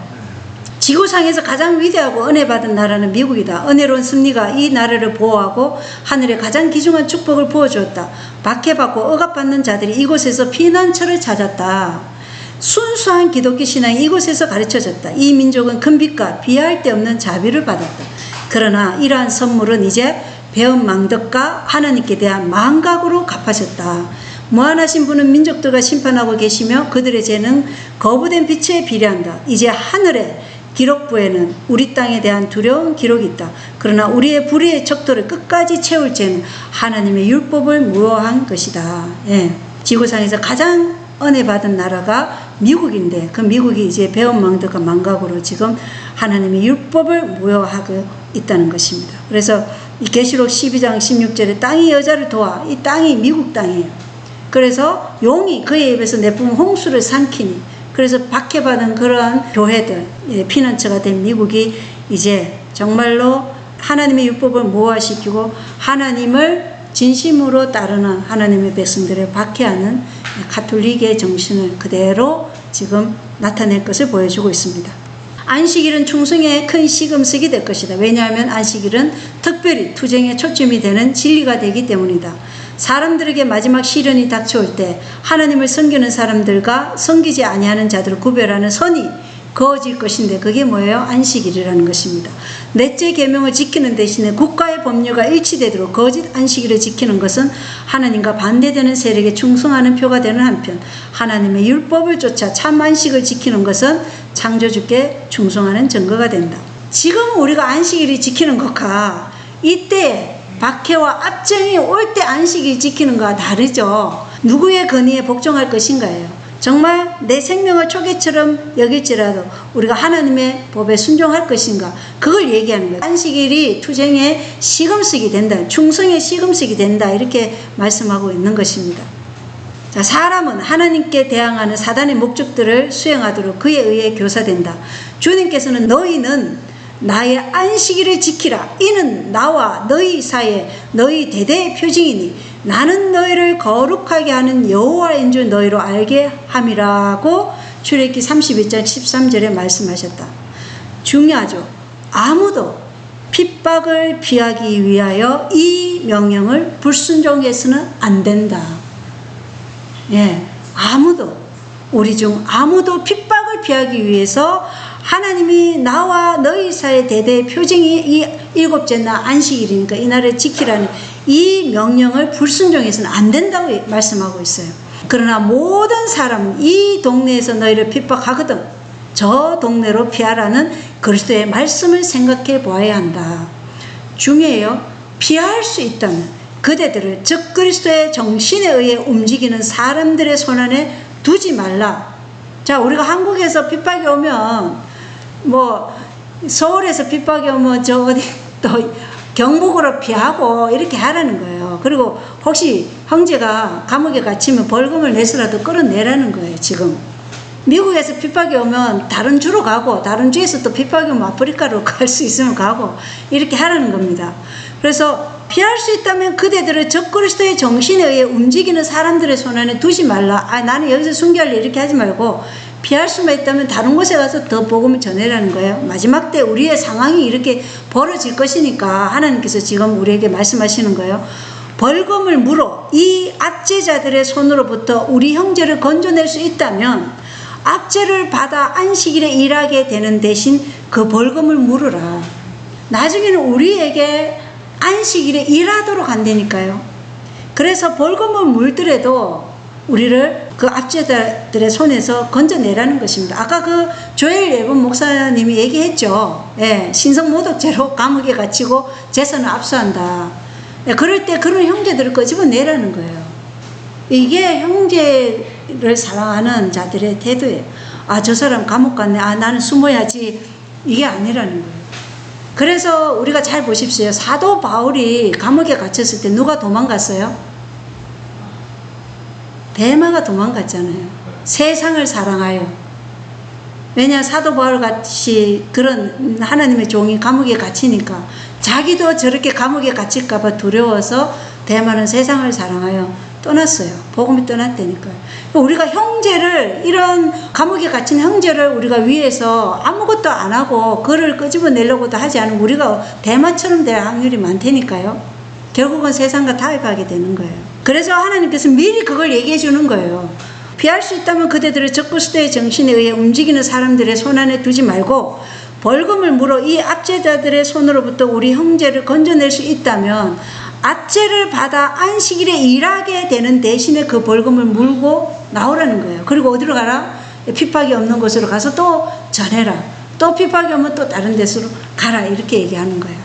지구상에서 가장 위대하고 은혜받은 나라는 미국이다. 은혜로운 승리가 이 나라를 보호하고 하늘에 가장 귀중한 축복을 부어주었다. 박해받고 억압받는 자들이 이곳에서 피난처를 찾았다. 순수한 기독교 신앙이 이곳에서 가르쳐졌다. 이 민족은 큰 빚과 비할 데 없는 자비를 받았다. 그러나 이러한 선물은 이제 배은 망덕과 하나님께 대한 망각으로 갚아졌다. 무한하신 분은 민족들과 심판하고 계시며 그들의 죄는 거부된 빛에 비례한다. 이제 하늘의 기록부에는 우리 땅에 대한 두려운 기록이 있다. 그러나 우리의 불의의 척도를 끝까지 채울 죄는 하나님의 율법을 무효한 것이다. 예. 지구상에서 가장 은혜 받은 나라가 미국인데 그 미국이 이제 배은 망덕과 망각으로 지금 하나님의 율법을 무효하고 있다는 것입니다. 그래서 이 계시록 12장 16절에 땅이 여자를 도와 이 땅이 미국 땅이에요. 그래서 용이 그의 입에서 내뿜은 홍수를 삼키니 그래서 박해받은 그러한 교회들 피난처가 된 미국이 이제 정말로 하나님의 율법을 무효화시키고 하나님을 진심으로 따르는 하나님의 백성들을 박해하는 가톨릭의 정신을 그대로 지금 나타낼 것을 보여주고 있습니다. 안식일은 충성의 큰 시금석이 될 것이다. 왜냐하면 안식일은 특별히 투쟁에 초점이 되는 진리가 되기 때문이다. 사람들에게 마지막 시련이 닥쳐올 때 하나님을 섬기는 사람들과 섬기지 아니하는 자들을 구별하는 선이 그어질 것인데 그게 뭐예요? 안식일이라는 것입니다. 넷째 계명을 지키는 대신에 국가의 법률과 일치되도록 거짓 안식일을 지키는 것은 하나님과 반대되는 세력에 충성하는 표가 되는 한편 하나님의 율법을 쫓아 참 안식을 지키는 것은 창조주께 충성하는 증거가 된다. 지금 우리가 안식일을 지키는 것과 이때 박해와 압정이 올 때 안식일 지키는 것과 다르죠. 누구의 건의에 복종할 것인가요? 정말 내 생명을 초계처럼 여길지라도 우리가 하나님의 법에 순종할 것인가? 그걸 얘기하는 거예요. 안식일이 투쟁의 시금석이 된다. 충성의 시금석이 된다. 이렇게 말씀하고 있는 것입니다. 자, 사람은 하나님께 대항하는 사단의 목적들을 수행하도록 그에 의해 교사된다. 주님께서는 너희는 나의 안식일을 지키라. 이는 나와 너희 사이에 너희 대대의 표징이니 나는 너희를 거룩하게 하는 여호와인 줄 너희로 알게 함이라고 출애굽기 31장 13절에 말씀하셨다. 중요하죠. 아무도 핍박을 피하기 위하여 이 명령을 불순종해서는 안 된다. 예, 아무도 우리 중 아무도 핍박을 피하기 위해서 하나님이 나와 너희 사이의 대대의 표징이 이 일곱째 날 안식일이니까 이 날을 지키라는 이 명령을 불순종해서는 안 된다고 말씀하고 있어요. 그러나 모든 사람은 이 동네에서 너희를 핍박하거든 저 동네로 피하라는 그리스도의 말씀을 생각해 보아야 한다. 중요해요. 피할 수 있다면 그대들을 즉 그리스도의 정신에 의해 움직이는 사람들의 손안에 두지 말라. 자, 우리가 한국에서 핍박이 오면 뭐 서울에서 핍박이 오면 저 어디 또 경북으로 피하고 이렇게 하라는 거예요. 그리고 혹시 형제가 감옥에 갇히면 벌금을 내서라도 끌어내라는 거예요. 지금 미국에서 핍박이 오면 다른 주로 가고 다른 주에서 또 핍박이 오면 아프리카로 갈 수 있으면 가고 이렇게 하라는 겁니다. 그래서 피할 수 있다면 그대들을 적그리스도의 정신에 의해 움직이는 사람들의 손안에 두지 말라. 아, 나는 여기서 순교할래 이렇게 하지 말고 피할 수만 있다면 다른 곳에 가서 더 복음을 전해라는 거예요. 마지막 때 우리의 상황이 이렇게 벌어질 것이니까 하나님께서 지금 우리에게 말씀하시는 거예요. 벌금을 물어 이 압제자들의 손으로부터 우리 형제를 건져낼 수 있다면 압제를 받아 안식일에 일하게 되는 대신 그 벌금을 물으라. 나중에는 우리에게 안식일에 일하도록 한다니까요. 그래서 벌금을 물더라도 우리를 그 압제자들의 손에서 건져내라는 것입니다. 아까 그 조엘 예분 목사님이 얘기했죠. 예, 신성모독죄로 감옥에 갇히고 재산을 압수한다. 예, 그럴 때 그런 형제들을 끄집어내라는 거예요. 이게 형제를 사랑하는 자들의 태도예요. 아, 저 사람 감옥 갔네. 아, 나는 숨어야지. 이게 아니라는 거예요. 그래서 우리가 잘 보십시오. 사도 바울이 감옥에 갇혔을 때 누가 도망갔어요? 대마가 도망갔잖아요. 세상을 사랑하여. 왜냐 사도 바울 같이 그런 하나님의 종이 감옥에 갇히니까 자기도 저렇게 감옥에 갇힐까 봐 두려워서 대만은 세상을 사랑하여 떠났어요. 복음이 떠났다니까요. 우리가 형제를 이런 감옥에 갇힌 형제를 우리가 위해서 아무것도 안 하고 그를 끄집어내려고도 하지 않으면 우리가 대만처럼 될 확률이 많다니까요. 결국은 세상과 타협하게 되는 거예요. 그래서 하나님께서 미리 그걸 얘기해 주는 거예요. 피할 수 있다면 그대들의 적그리스도의 정신에 의해 움직이는 사람들의 손안에 두지 말고 벌금을 물어 이 압제자들의 손으로부터 우리 형제를 건져낼 수 있다면 압제를 받아 안식일에 일하게 되는 대신에 그 벌금을 물고 나오라는 거예요. 그리고 어디로 가라? 핍박이 없는 곳으로 가서 또 전해라. 또 핍박이 오면 또 다른 데로 가라. 이렇게 얘기하는 거예요.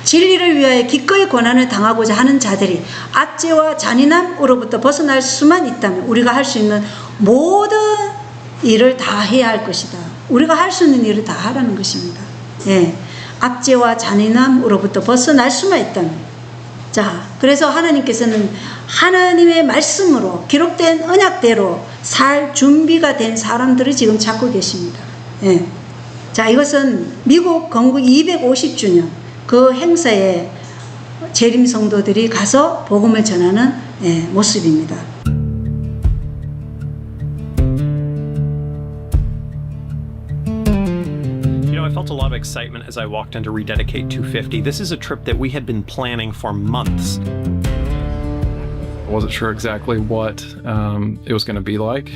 진리를 위하여 기꺼이 고난을 당하고자 하는 자들이 압제와 잔인함으로부터 벗어날 수만 있다면 우리가 할 수 있는 모든 일을 다 해야 할 것이다. 우리가 할 수 있는 일을 다 하라는 것입니다. 예, 압제와 잔인함으로부터 벗어날 수만 있다면. 자, 그래서 하나님께서는 하나님의 말씀으로 기록된 언약대로 살 준비가 된 사람들을 지금 찾고 계십니다. 예. 자, 이것은 미국 건국 250주년 그 행사에 재림 성도들이 가서 복음을 전하는 모습입니다. I felt a lot of excitement as I walked in to rededicate 250. This is a trip that we had been planning for months. I wasn't sure exactly what it was going to be like.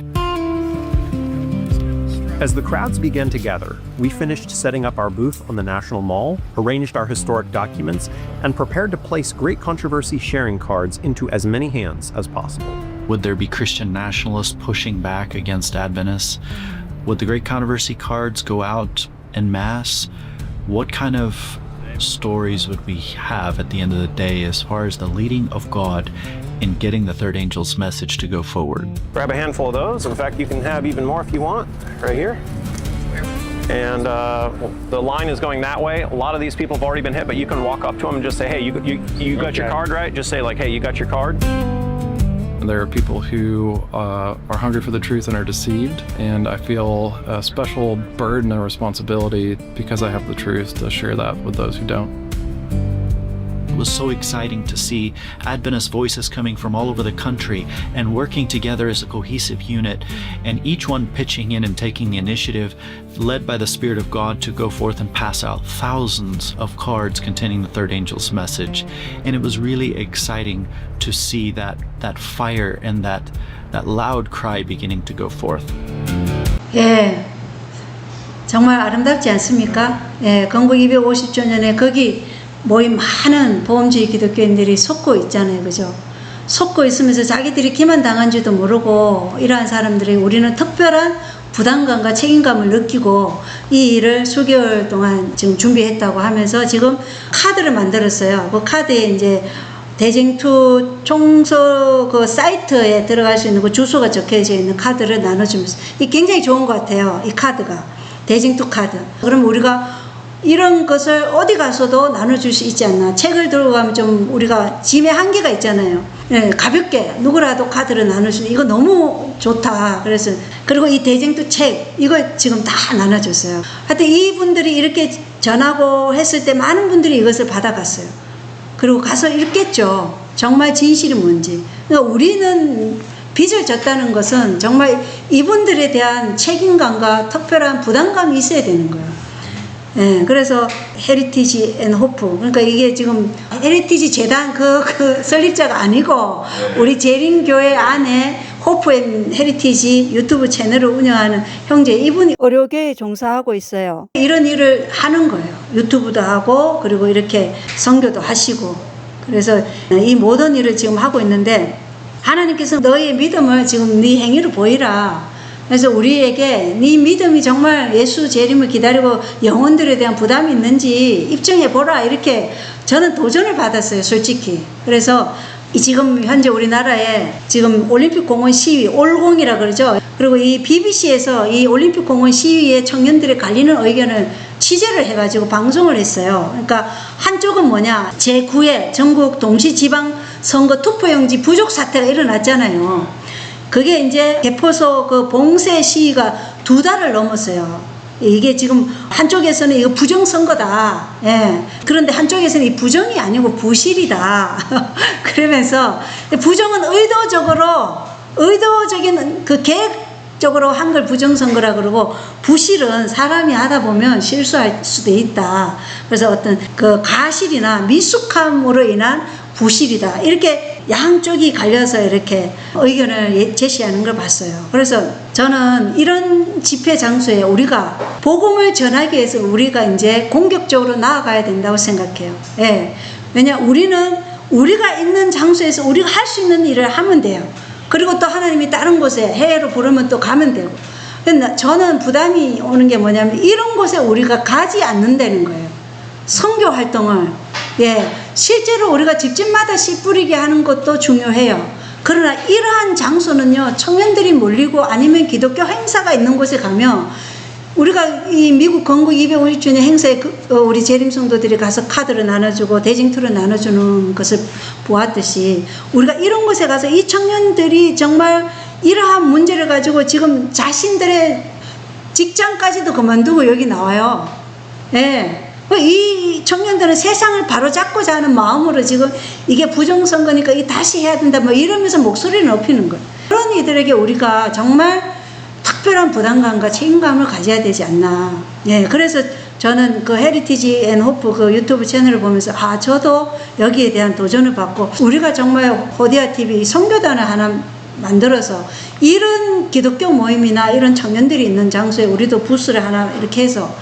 As the crowds began to gather, we finished setting up our booth on the National Mall, arranged our historic documents, and prepared to place Great Controversy sharing cards into as many hands as possible. Would there be Christian nationalists pushing back against Adventists? Would the Great Controversy cards go out en masse? What kind of stories would we have at the end of the day as far as the leading of God in getting the third angel's message to go forward? Grab a handful of those. In fact, you can have even more if you want, right here. And the line is going that way. A lot of these people have already been hit, but you can walk up to them and just say, hey, you got your card, right? Just say like, hey, you got your card? There are people who are hungry for the truth and are deceived, and I feel a special burden and responsibility because I have the truth to share that with those who don't. It was so exciting to see Adventist voices coming from all over the country and working together as a cohesive unit, and each one pitching in and taking the initiative, led by the Spirit of God, to go forth and pass out thousands of cards containing the third angel's message. And it was really exciting to see that fire and that loud cry beginning to go forth. 예, 정말 아름답지 않습니까? 예, 건국 250주년에 거기 모인 많은 보험주의 기독교인들이 속고 있잖아요. 그죠? 속고 있으면서 자기들이 기만당한지도 모르고 이러한 사람들이 우리는 특별한 부담감과 책임감을 느끼고 이 일을 수개월 동안 지금 준비했다고 하면서 지금 카드를 만들었어요. 그 카드에 이제 대쟁투 총서 그 사이트에 들어갈 수 있는 그 주소가 적혀져 있는 카드를 나눠주면서 이 굉장히 좋은 것 같아요. 이 카드가 대쟁투 카드. 그럼 우리가 이런 것을 어디 가서도 나눠줄 수 있지 않나. 책을 들고 가면 좀 우리가 짐에 한계가 있잖아요. 네, 가볍게 누구라도 카드를 나눌 수 있는 이거 너무 좋다. 그래서 그리고 이 대쟁투 책 이거 지금 다 나눠줬어요. 하여튼 이분들이 이렇게 전하고 했을 때 많은 분들이 이것을 받아갔어요. 그리고 가서 읽겠죠. 정말 진실이 뭔지. 그러니까 우리는 빚을 졌다는 것은 정말 이분들에 대한 책임감과 특별한 부담감이 있어야 되는 거예요. 예, 그래서 헤리티지 앤 호프, 그러니까 이게 지금 헤리티지 재단 그 설립자가 아니고 우리 재림교회 안에 호프 앤 헤리티지 유튜브 채널을 운영하는 형제 이분이 의료계에 종사하고 있어요. 이런 일을 하는 거예요. 유튜브도 하고 그리고 이렇게 선교도 하시고 그래서 이 모든 일을 지금 하고 있는데 하나님께서 너의 믿음을 지금 네 행위로 보이라. 그래서 우리에게 네 믿음이 정말 예수 재림을 기다리고 영혼들에 대한 부담이 있는지 입증해 보라 이렇게 저는 도전을 받았어요. 솔직히. 그래서 지금 현재 우리나라에 지금 올림픽 공원 시위 올공이라 그러죠. 그리고 이 BBC에서 이 올림픽 공원 시위에 청년들의 갈리는 의견을 취재를 해가지고 방송을 했어요. 그러니까 한쪽은 뭐냐, 제9회 전국 동시지방선거 투표용지 부족 사태가 일어났잖아요. 그게 이제 개포소 그 봉쇄 시위가 2달을 넘었어요. 이게 지금 한쪽에서는 이거 부정선거다. 예. 그런데 한쪽에서는 이 부정이 아니고 부실이다. 그러면서 부정은 의도적인 그 계획적으로 한 걸 부정선거라 그러고 부실은 사람이 하다 보면 실수할 수도 있다. 그래서 어떤 그 가실이나 미숙함으로 인한 부실이다. 이렇게 양쪽이 갈려서 이렇게 의견을 제시하는 걸 봤어요. 그래서 저는 이런 집회 장소에 우리가 복음을 전하기 위해서 우리가 이제 공격적으로 나아가야 된다고 생각해요. 예. 왜냐, 우리가 있는 장소에서 우리가 할 수 있는 일을 하면 돼요. 그리고 또 하나님이 다른 곳에 해외로 부르면 또 가면 되고. 근데 저는 부담이 오는 게 뭐냐면 이런 곳에 우리가 가지 않는다는 거예요. 선교 활동을. 예. 실제로 우리가 집집마다 씨 뿌리게 하는 것도 중요해요. 그러나 이러한 장소는요, 청년들이 몰리고 아니면 기독교 행사가 있는 곳에 가면 우리가 이 미국 건국 250주년 행사에 우리 재림성도들이 가서 카드를 나눠주고 대징투를 나눠주는 것을 보았듯이 우리가 이런 곳에 가서 이 청년들이 정말 이러한 문제를 가지고 지금 자신들의 직장까지도 그만두고 여기 나와요. 예. 이 청년들은 세상을 바로잡고자 하는 마음으로 지금 이게 부정선거니까 이 다시 해야 된다 뭐 이러면서 목소리를 높이는 거예요. 그런 이들에게 우리가 정말 특별한 부담감과 책임감을 가져야 되지 않나. 예, 그래서 저는 그 헤리티지 앤 호프 그 유튜브 채널을 보면서 저도 여기에 대한 도전을 받고 우리가 정말 호디아 TV 선교단을 하나 만들어서 이런 기독교 모임이나 이런 청년들이 있는 장소에 우리도 부스를 하나 이렇게 해서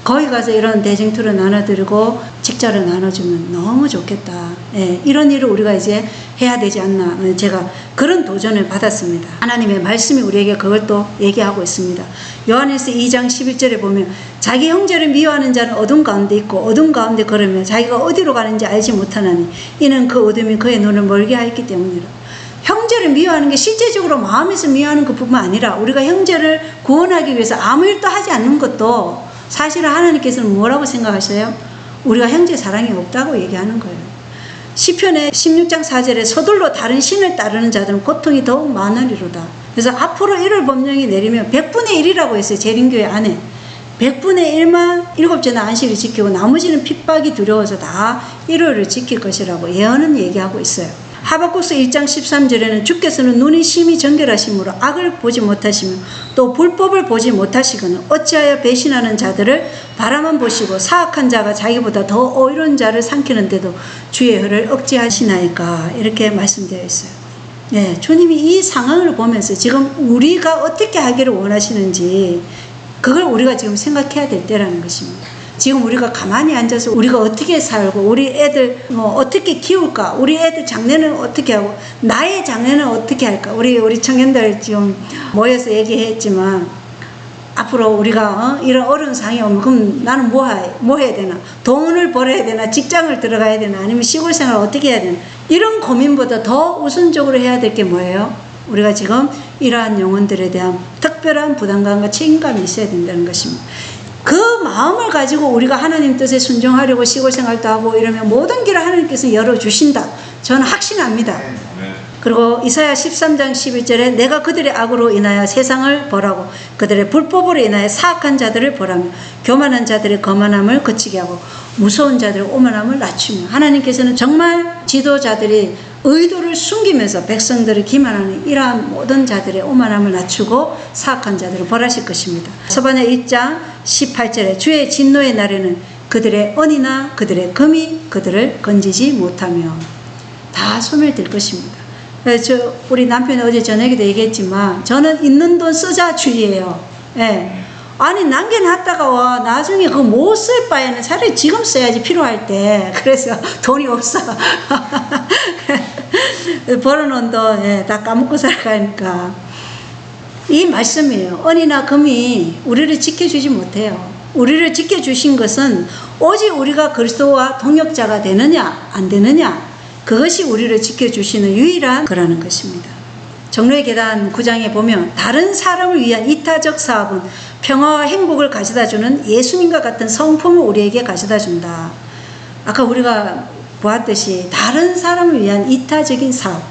거기 가서 이런 대징투를 나눠드리고 직자를 나눠주면 너무 좋겠다. 예, 이런 일을 우리가 이제 해야 되지 않나. 제가 그런 도전을 받았습니다. 하나님의 말씀이 우리에게 그걸 또 얘기하고 있습니다. 요한일서 2장 11절에 보면 자기 형제를 미워하는 자는 어둠 가운데 있고 어둠 가운데 걸으며 자기가 어디로 가는지 알지 못하나니 이는 그 어둠이 그의 눈을 멀게 하였기 때문이라. 형제를 미워하는 게 실제적으로 마음에서 미워하는 것뿐만 아니라 우리가 형제를 구원하기 위해서 아무 일도 하지 않는 것도 사실은 하나님께서는 뭐라고 생각하셔요? 우리가 형제 사랑이 없다고 얘기하는 거예요. 시편의 16장 4절에 서둘러 다른 신을 따르는 자들은 고통이 더욱 많으리로다. 그래서 앞으로 1월 법령이 내리면 100분의 1이라고 했어요. 재림교회 안에. 100분의 1만 7제나 안식을 지키고 나머지는 핍박이 두려워서 다 1월을 지킬 것이라고 예언은 얘기하고 있어요. 하박국서 1장 13절에는 주께서는 눈이 심히 정결하심으로 악을 보지 못하시며 또 불법을 보지 못하시거늘 어찌하여 배신하는 자들을 바라만 보시고 사악한 자가 자기보다 더 어이로운 자를 삼키는데도 주의 혀를 억제하시나이까 이렇게 말씀되어 있어요. 예, 주님이 이 상황을 보면서 지금 우리가 어떻게 하기를 원하시는지 그걸 우리가 지금 생각해야 될 때라는 것입니다. 지금 우리가 가만히 앉아서 우리가 어떻게 살고 우리 애들 어떻게 키울까, 우리 애들 장래는 어떻게 하고 나의 장래는 어떻게 할까. 우리 청년들 지금 모여서 얘기했지만 앞으로 우리가 이런 어려운 상황이 오면 그럼 나는 뭐 해야 되나, 돈을 벌어야 되나, 직장을 들어가야 되나, 아니면 시골 생활 어떻게 해야 되나, 이런 고민보다 더 우선적으로 해야 될 게 뭐예요? 우리가 지금 이러한 영혼들에 대한 특별한 부담감과 책임감이 있어야 된다는 것입니다. 그 마음을 가지고 우리가 하나님 뜻에 순종하려고 시골 생활도 하고 이러면 모든 길을 하나님께서 열어주신다. 저는 확신합니다. 그리고 이사야 13장 11절에 내가 그들의 악으로 인하여 세상을 벌하고 그들의 불법으로 인하여 사악한 자들을 벌하며 교만한 자들의 거만함을 거치게 하고 무서운 자들의 오만함을 낮추며, 하나님께서는 정말 지도자들이 의도를 숨기면서 백성들을 기만하는 이러한 모든 자들의 오만함을 낮추고 사악한 자들을 벌하실 것입니다. 서반의 1장 18절에 주의 진노의 날에는 그들의 언이나 그들의 금이 그들을 건지지 못하며 다 소멸될 것입니다. 우리 남편이 어제 저녁에도 얘기했지만 저는 있는 돈 쓰자 주의예요. 예. 아니 남겨놨다가 나중에 그거 못 쓸 바에는 차라리 지금 써야지, 필요할 때. 그래서 돈이 없어. 벌어놓은 돈 다 까먹고 살아가니까. 이 말씀이에요. 은이나 금이 우리를 지켜주지 못해요. 우리를 지켜주신 것은 오직 우리가 그리스도와 동역자가 되느냐 안 되느냐, 그것이 우리를 지켜주시는 유일한 거라는 것입니다. 정로의 계단 9장에 보면 다른 사람을 위한 이타적 사업은 평화와 행복을 가져다주는 예수님과 같은 성품을 우리에게 가져다준다. 아까 우리가 보았듯이 다른 사람을 위한 이타적인 사업,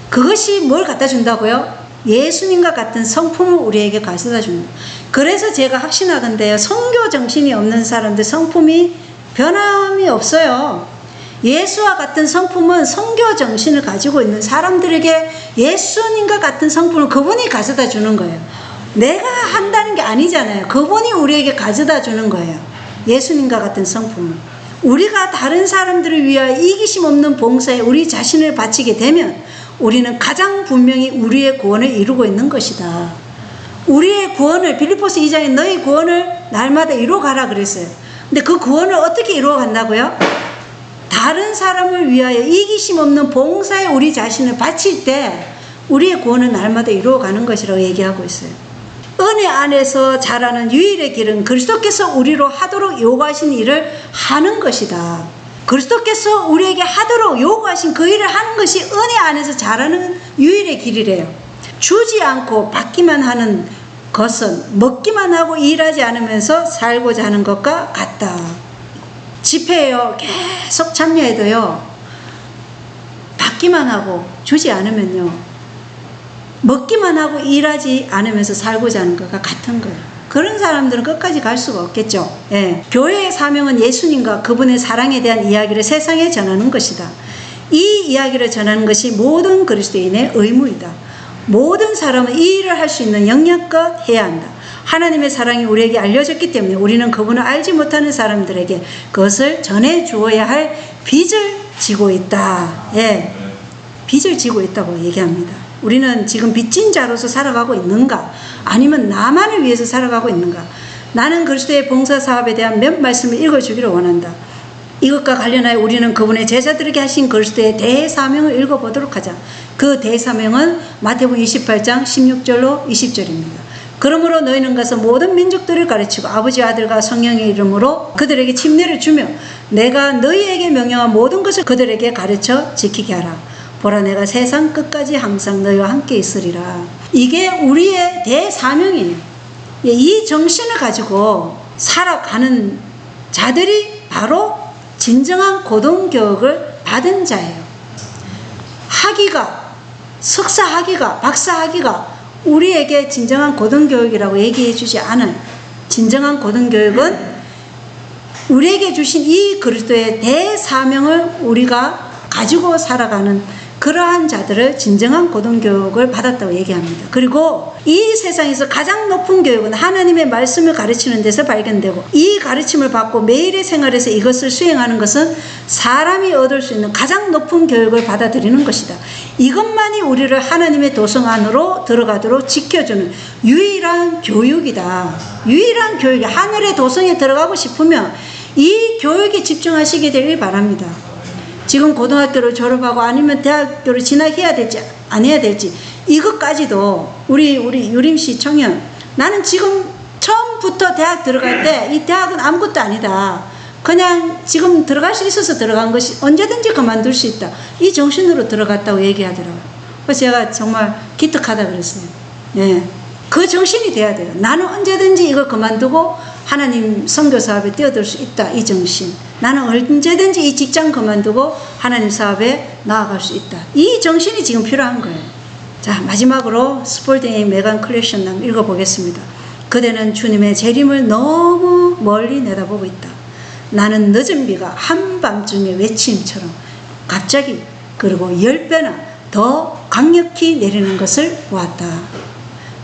그것이 뭘 갖다 준다고요? 예수님과 같은 성품을 우리에게 가져다 줍니다. 그래서 제가 확신하건대요. 선교 정신이 없는 사람들 성품이 변함이 없어요. 예수와 같은 성품은 선교 정신을 가지고 있는 사람들에게 예수님과 같은 성품을 그분이 가져다 주는 거예요. 내가 한다는 게 아니잖아요. 그분이 우리에게 가져다 주는 거예요. 예수님과 같은 성품을. 우리가 다른 사람들을 위하여 이기심 없는 봉사에 우리 자신을 바치게 되면 우리는 가장 분명히 우리의 구원을 이루고 있는 것이다. 우리의 구원을 빌립보서 2장에 너희 구원을 날마다 이루어가라 그랬어요. 근데 그 구원을 어떻게 이루어간다고요? 다른 사람을 위하여 이기심 없는 봉사에 우리 자신을 바칠 때 우리의 구원은 날마다 이루어가는 것이라고 얘기하고 있어요. 은혜 안에서 자라는 유일의 길은 그리스도께서 우리로 하도록 요구하신 일을 하는 것이다. 그리스도께서 우리에게 하도록 요구하신 그 일을 하는 것이 은혜 안에서 자라는 유일의 길이래요. 주지 않고 받기만 하는 것은 먹기만 하고 일하지 않으면서 살고자 하는 것과 같다. 집회에요 계속 참여해도요 받기만 하고 주지 않으면요 먹기만 하고 일하지 않으면서 살고자 하는 것과 같은 거예요. 그런 사람들은 끝까지 갈 수가 없겠죠. 예. 교회의 사명은 예수님과 그분의 사랑에 대한 이야기를 세상에 전하는 것이다. 이 이야기를 전하는 것이 모든 그리스도인의 의무이다. 모든 사람은 이 일을 할 수 있는 영역껏 해야 한다. 하나님의 사랑이 우리에게 알려졌기 때문에 우리는 그분을 알지 못하는 사람들에게 그것을 전해 주어야 할 빚을 지고 있다. 예. 빚을 지고 있다고 얘기합니다. 우리는 지금 빚진 자로서 살아가고 있는가? 아니면 나만을 위해서 살아가고 있는가? 나는 그리스도의 봉사사업에 대한 몇 말씀을 읽어주기를 원한다. 이것과 관련하여 우리는 그분의 제자들에게 하신 그리스도의 대사명을 읽어보도록 하자. 그 대사명은 마태복음 28장 16절로 20절입니다. 그러므로 너희는 가서 모든 민족들을 가르치고 아버지 아들과 성령의 이름으로 그들에게 침례를 주며 내가 너희에게 명령한 모든 것을 그들에게 가르쳐 지키게 하라. 보라 내가 세상 끝까지 항상 너희와 함께 있으리라. 이게 우리의 대사명이에요. 이 정신을 가지고 살아가는 자들이 바로 진정한 고등교육을 받은 자예요. 학위가 석사 학위가 박사 학위가 우리에게 진정한 고등교육이라고 얘기해 주지 않아요. 진정한 고등교육은 우리에게 주신 이 그리스도의 대사명을 우리가 가지고 살아가는 그러한 자들을 진정한 고등교육을 받았다고 얘기합니다. 그리고 이 세상에서 가장 높은 교육은 하나님의 말씀을 가르치는 데서 발견되고 이 가르침을 받고 매일의 생활에서 이것을 수행하는 것은 사람이 얻을 수 있는 가장 높은 교육을 받아들이는 것이다. 이것만이 우리를 하나님의 도성 안으로 들어가도록 지켜주는 유일한 교육이다. 유일한 교육이 하늘의 도성에 들어가고 싶으면 이 교육에 집중하시게 되길 바랍니다. 지금 고등학교를 졸업하고 아니면 대학교를 진학해야 될지 안 해야 될지 이것까지도 우리 유림씨 청년 나는 지금 처음부터 대학 들어갈 때 이 대학은 아무것도 아니다. 그냥 지금 들어갈 수 있어서 들어간 것이 언제든지 그만둘 수 있다. 이 정신으로 들어갔다고 얘기하더라고요. 그래서 제가 정말 기특하다 그랬어요. 예. 그 정신이 돼야 돼요. 나는 언제든지 이걸 그만두고 하나님 선교 사업에 뛰어들 수 있다. 이 정신. 나는 언제든지 이 직장 그만두고 하나님 사업에 나아갈 수 있다. 이 정신이 지금 필요한 거예요. 자, 마지막으로 스폴딩의 메간 클래션 난 읽어보겠습니다. 그대는 주님의 재림을 너무 멀리 내다보고 있다. 나는 늦은 비가 한밤중의 외침처럼 갑자기 그리고 10배나 더 강력히 내리는 것을 보았다.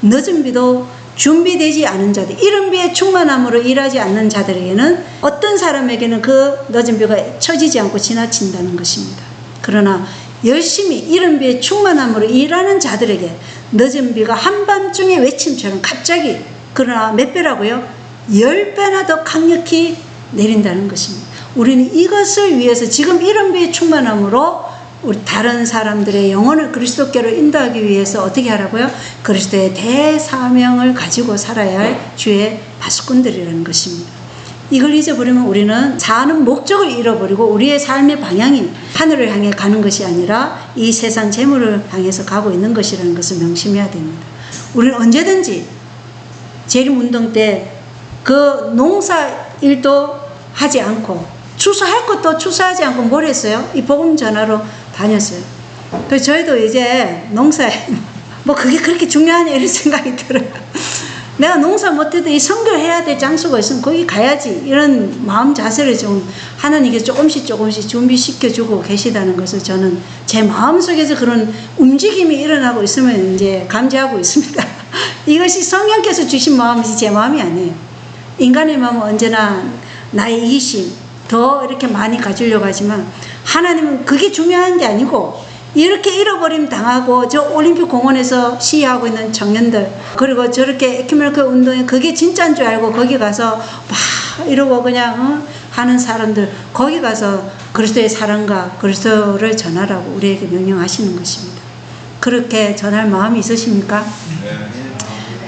늦은 비도 준비되지 않은 자들, 이른 비의 충만함으로 일하지 않는 자들에게는 어떤 사람에게는 그 늦은 비가 처지지 않고 지나친다는 것입니다. 그러나 열심히 이른 비의 충만함으로 일하는 자들에게 늦은 비가 한밤중의 외침처럼 갑자기 그러나 몇 배라고요? 10배나 더 강력히 내린다는 것입니다. 우리는 이것을 위해서 지금 이른 비의 충만함으로 우리 다른 사람들의 영혼을 그리스도께로 인도하기 위해서 어떻게 하라고요? 그리스도의 대사명을 가지고 살아야 할 주의 파수꾼들이라는 것입니다. 이걸 잊어버리면 우리는 사는 목적을 잃어버리고 우리의 삶의 방향이 하늘을 향해 가는 것이 아니라 이 세상 재물을 향해서 가고 있는 것이라는 것을 명심해야 됩니다. 우리는 언제든지 재림운동 때 그 농사 일도 하지 않고 추수할 것도 추수하지 않고 뭘 했어요? 이 복음 전하러 다녔어요. 그래서 저희도 이제 농사에 뭐 그게 그렇게 중요하냐 이런 생각이 들어요. 내가 농사 못해도 이 선교해야 될 장소가 있으면 거기 가야지 이런 마음 자세를 좀 하나님께 조금씩 준비시켜주고 계시다는 것을 저는 제 마음속에서 그런 움직임이 일어나고 있으면 이제 감지하고 있습니다. 이것이 성령께서 주신 마음이지 제 마음이 아니에요. 인간의 마음은 언제나 나의 이기심 더 이렇게 많이 가지려고 하지만 하나님은 그게 중요한 게 아니고 이렇게 잃어버림 당하고 저 올림픽 공원에서 시위하고 있는 청년들 그리고 저렇게 에큐메니컬 운동에 그게 진짜인 줄 알고 거기 가서 막 이러고 그냥 하는 사람들 거기 가서 그리스도의 사랑과 그리스도를 전하라고 우리에게 명령하시는 것입니다. 그렇게 전할 마음이 있으십니까?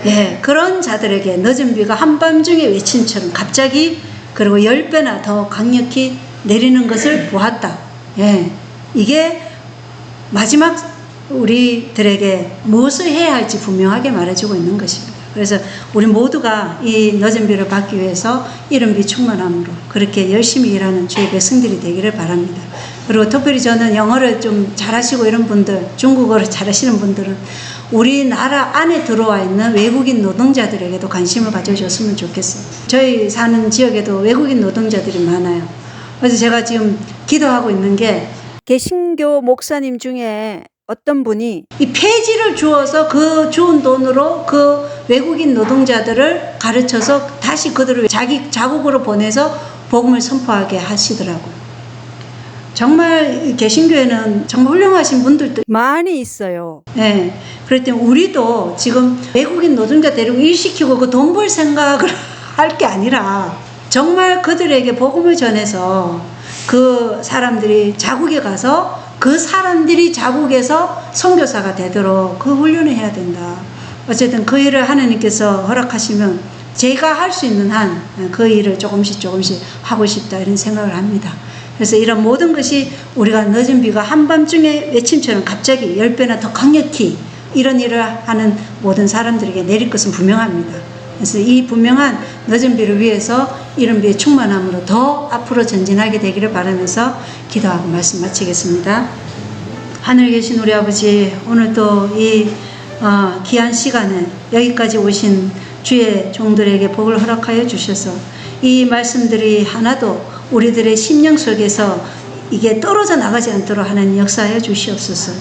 예, 그런 자들에게 늦은 비가 한밤중에 외침처럼 갑자기 그리고 10배나 더 강력히 내리는 것을 보았다. 예, 이게 마지막 우리들에게 무엇을 해야 할지 분명하게 말해주고 있는 것입니다. 그래서 우리 모두가 이 늦은 비를 받기 위해서 이른 비 충만함으로 그렇게 열심히 일하는 주의 백성들이 되기를 바랍니다. 그리고 특별히 저는 영어를 좀 잘하시고 이런 분들, 중국어를 잘하시는 분들은 우리나라 안에 들어와 있는 외국인 노동자들에게도 관심을 가져줬으면 좋겠어요. 저희 사는 지역에도 외국인 노동자들이 많아요. 그래서 제가 지금 기도하고 있는 게 개신교 목사님 중에 어떤 분이 이 폐지를 주어서 그 주은 돈으로 그 외국인 노동자들을 가르쳐서 다시 그들을 자기 자국으로 보내서 복음을 선포하게 하시더라고요. 정말 개신교에는 정말 훌륭하신 분들도 많이 있어요. 네. 그렇기 때문에 우리도 지금 외국인 노동자 데리고 일시키고 그 돈 벌 생각을 할 게 아니라 정말 그들에게 복음을 전해서 그 사람들이 자국에 가서 그 사람들이 자국에서 선교사가 되도록 그 훈련을 해야 된다. 어쨌든 그 일을 하나님께서 허락하시면 제가 할 수 있는 한 그 일을 조금씩 하고 싶다 이런 생각을 합니다. 그래서 이런 모든 것이 우리가 늦은 비가 한밤중에 외침처럼 갑자기 10배나 더 강력히 이런 일을 하는 모든 사람들에게 내릴 것은 분명합니다. 그래서 이 분명한 늦은 비를 위해서 이른 비의 충만함으로 더 앞으로 전진하게 되기를 바라면서 기도하고 말씀 마치겠습니다. 하늘에 계신 우리 아버지, 오늘 또 이 귀한 시간에 여기까지 오신 주의 종들에게 복을 허락하여 주셔서 이 말씀들이 하나도 우리들의 심령 속에서 이게 떨어져 나가지 않도록 하나님 역사하여 주시옵소서.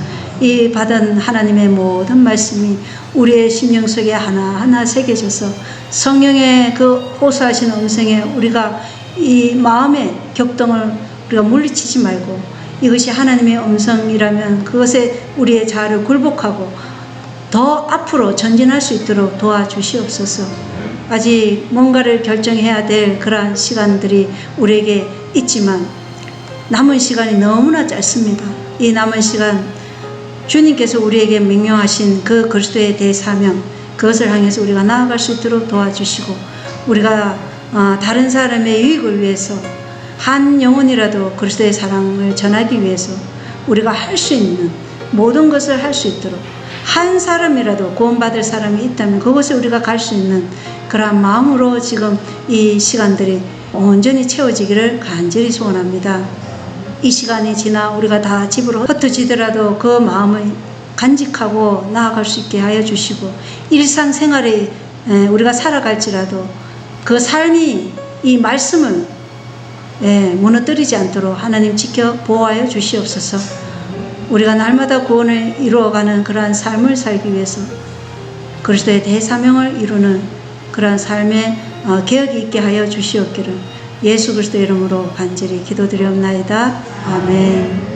이 받은 하나님의 모든 말씀이 우리의 심령 속에 하나하나 새겨져서 성령의 그 호소하시는 음성에 우리가 이 마음의 격동을 우리가 물리치지 말고 이것이 하나님의 음성이라면 그것에 우리의 자아를 굴복하고 더 앞으로 전진할 수 있도록 도와주시옵소서. 아직 뭔가를 결정해야 될 그러한 시간들이 우리에게 있지만 남은 시간이 너무나 짧습니다. 이 남은 시간 주님께서 우리에게 명령하신 그 그리스도의 대사명 그것을 향해서 우리가 나아갈 수 있도록 도와주시고 우리가 다른 사람의 유익을 위해서 한 영혼이라도 그리스도의 사랑을 전하기 위해서 우리가 할 수 있는 모든 것을 할 수 있도록 한 사람이라도 구원받을 사람이 있다면 그것에 우리가 갈 수 있는 그러한 마음으로 지금 이 시간들이 온전히 채워지기를 간절히 소원합니다. 이 시간이 지나 우리가 다 집으로 흩어지더라도 그 마음을 간직하고 나아갈 수 있게 하여 주시고 일상생활에 우리가 살아갈지라도 그 삶이 이 말씀을 무너뜨리지 않도록 하나님 지켜 보호하여 주시옵소서. 우리가 날마다 구원을 이루어가는 그러한 삶을 살기 위해서 그리스도의 대사명을 이루는 그러한 삶의 개혁이 있게 하여 주시옵기를 예수 그리스도 이름으로 간절히 기도드리옵나이다. 아멘.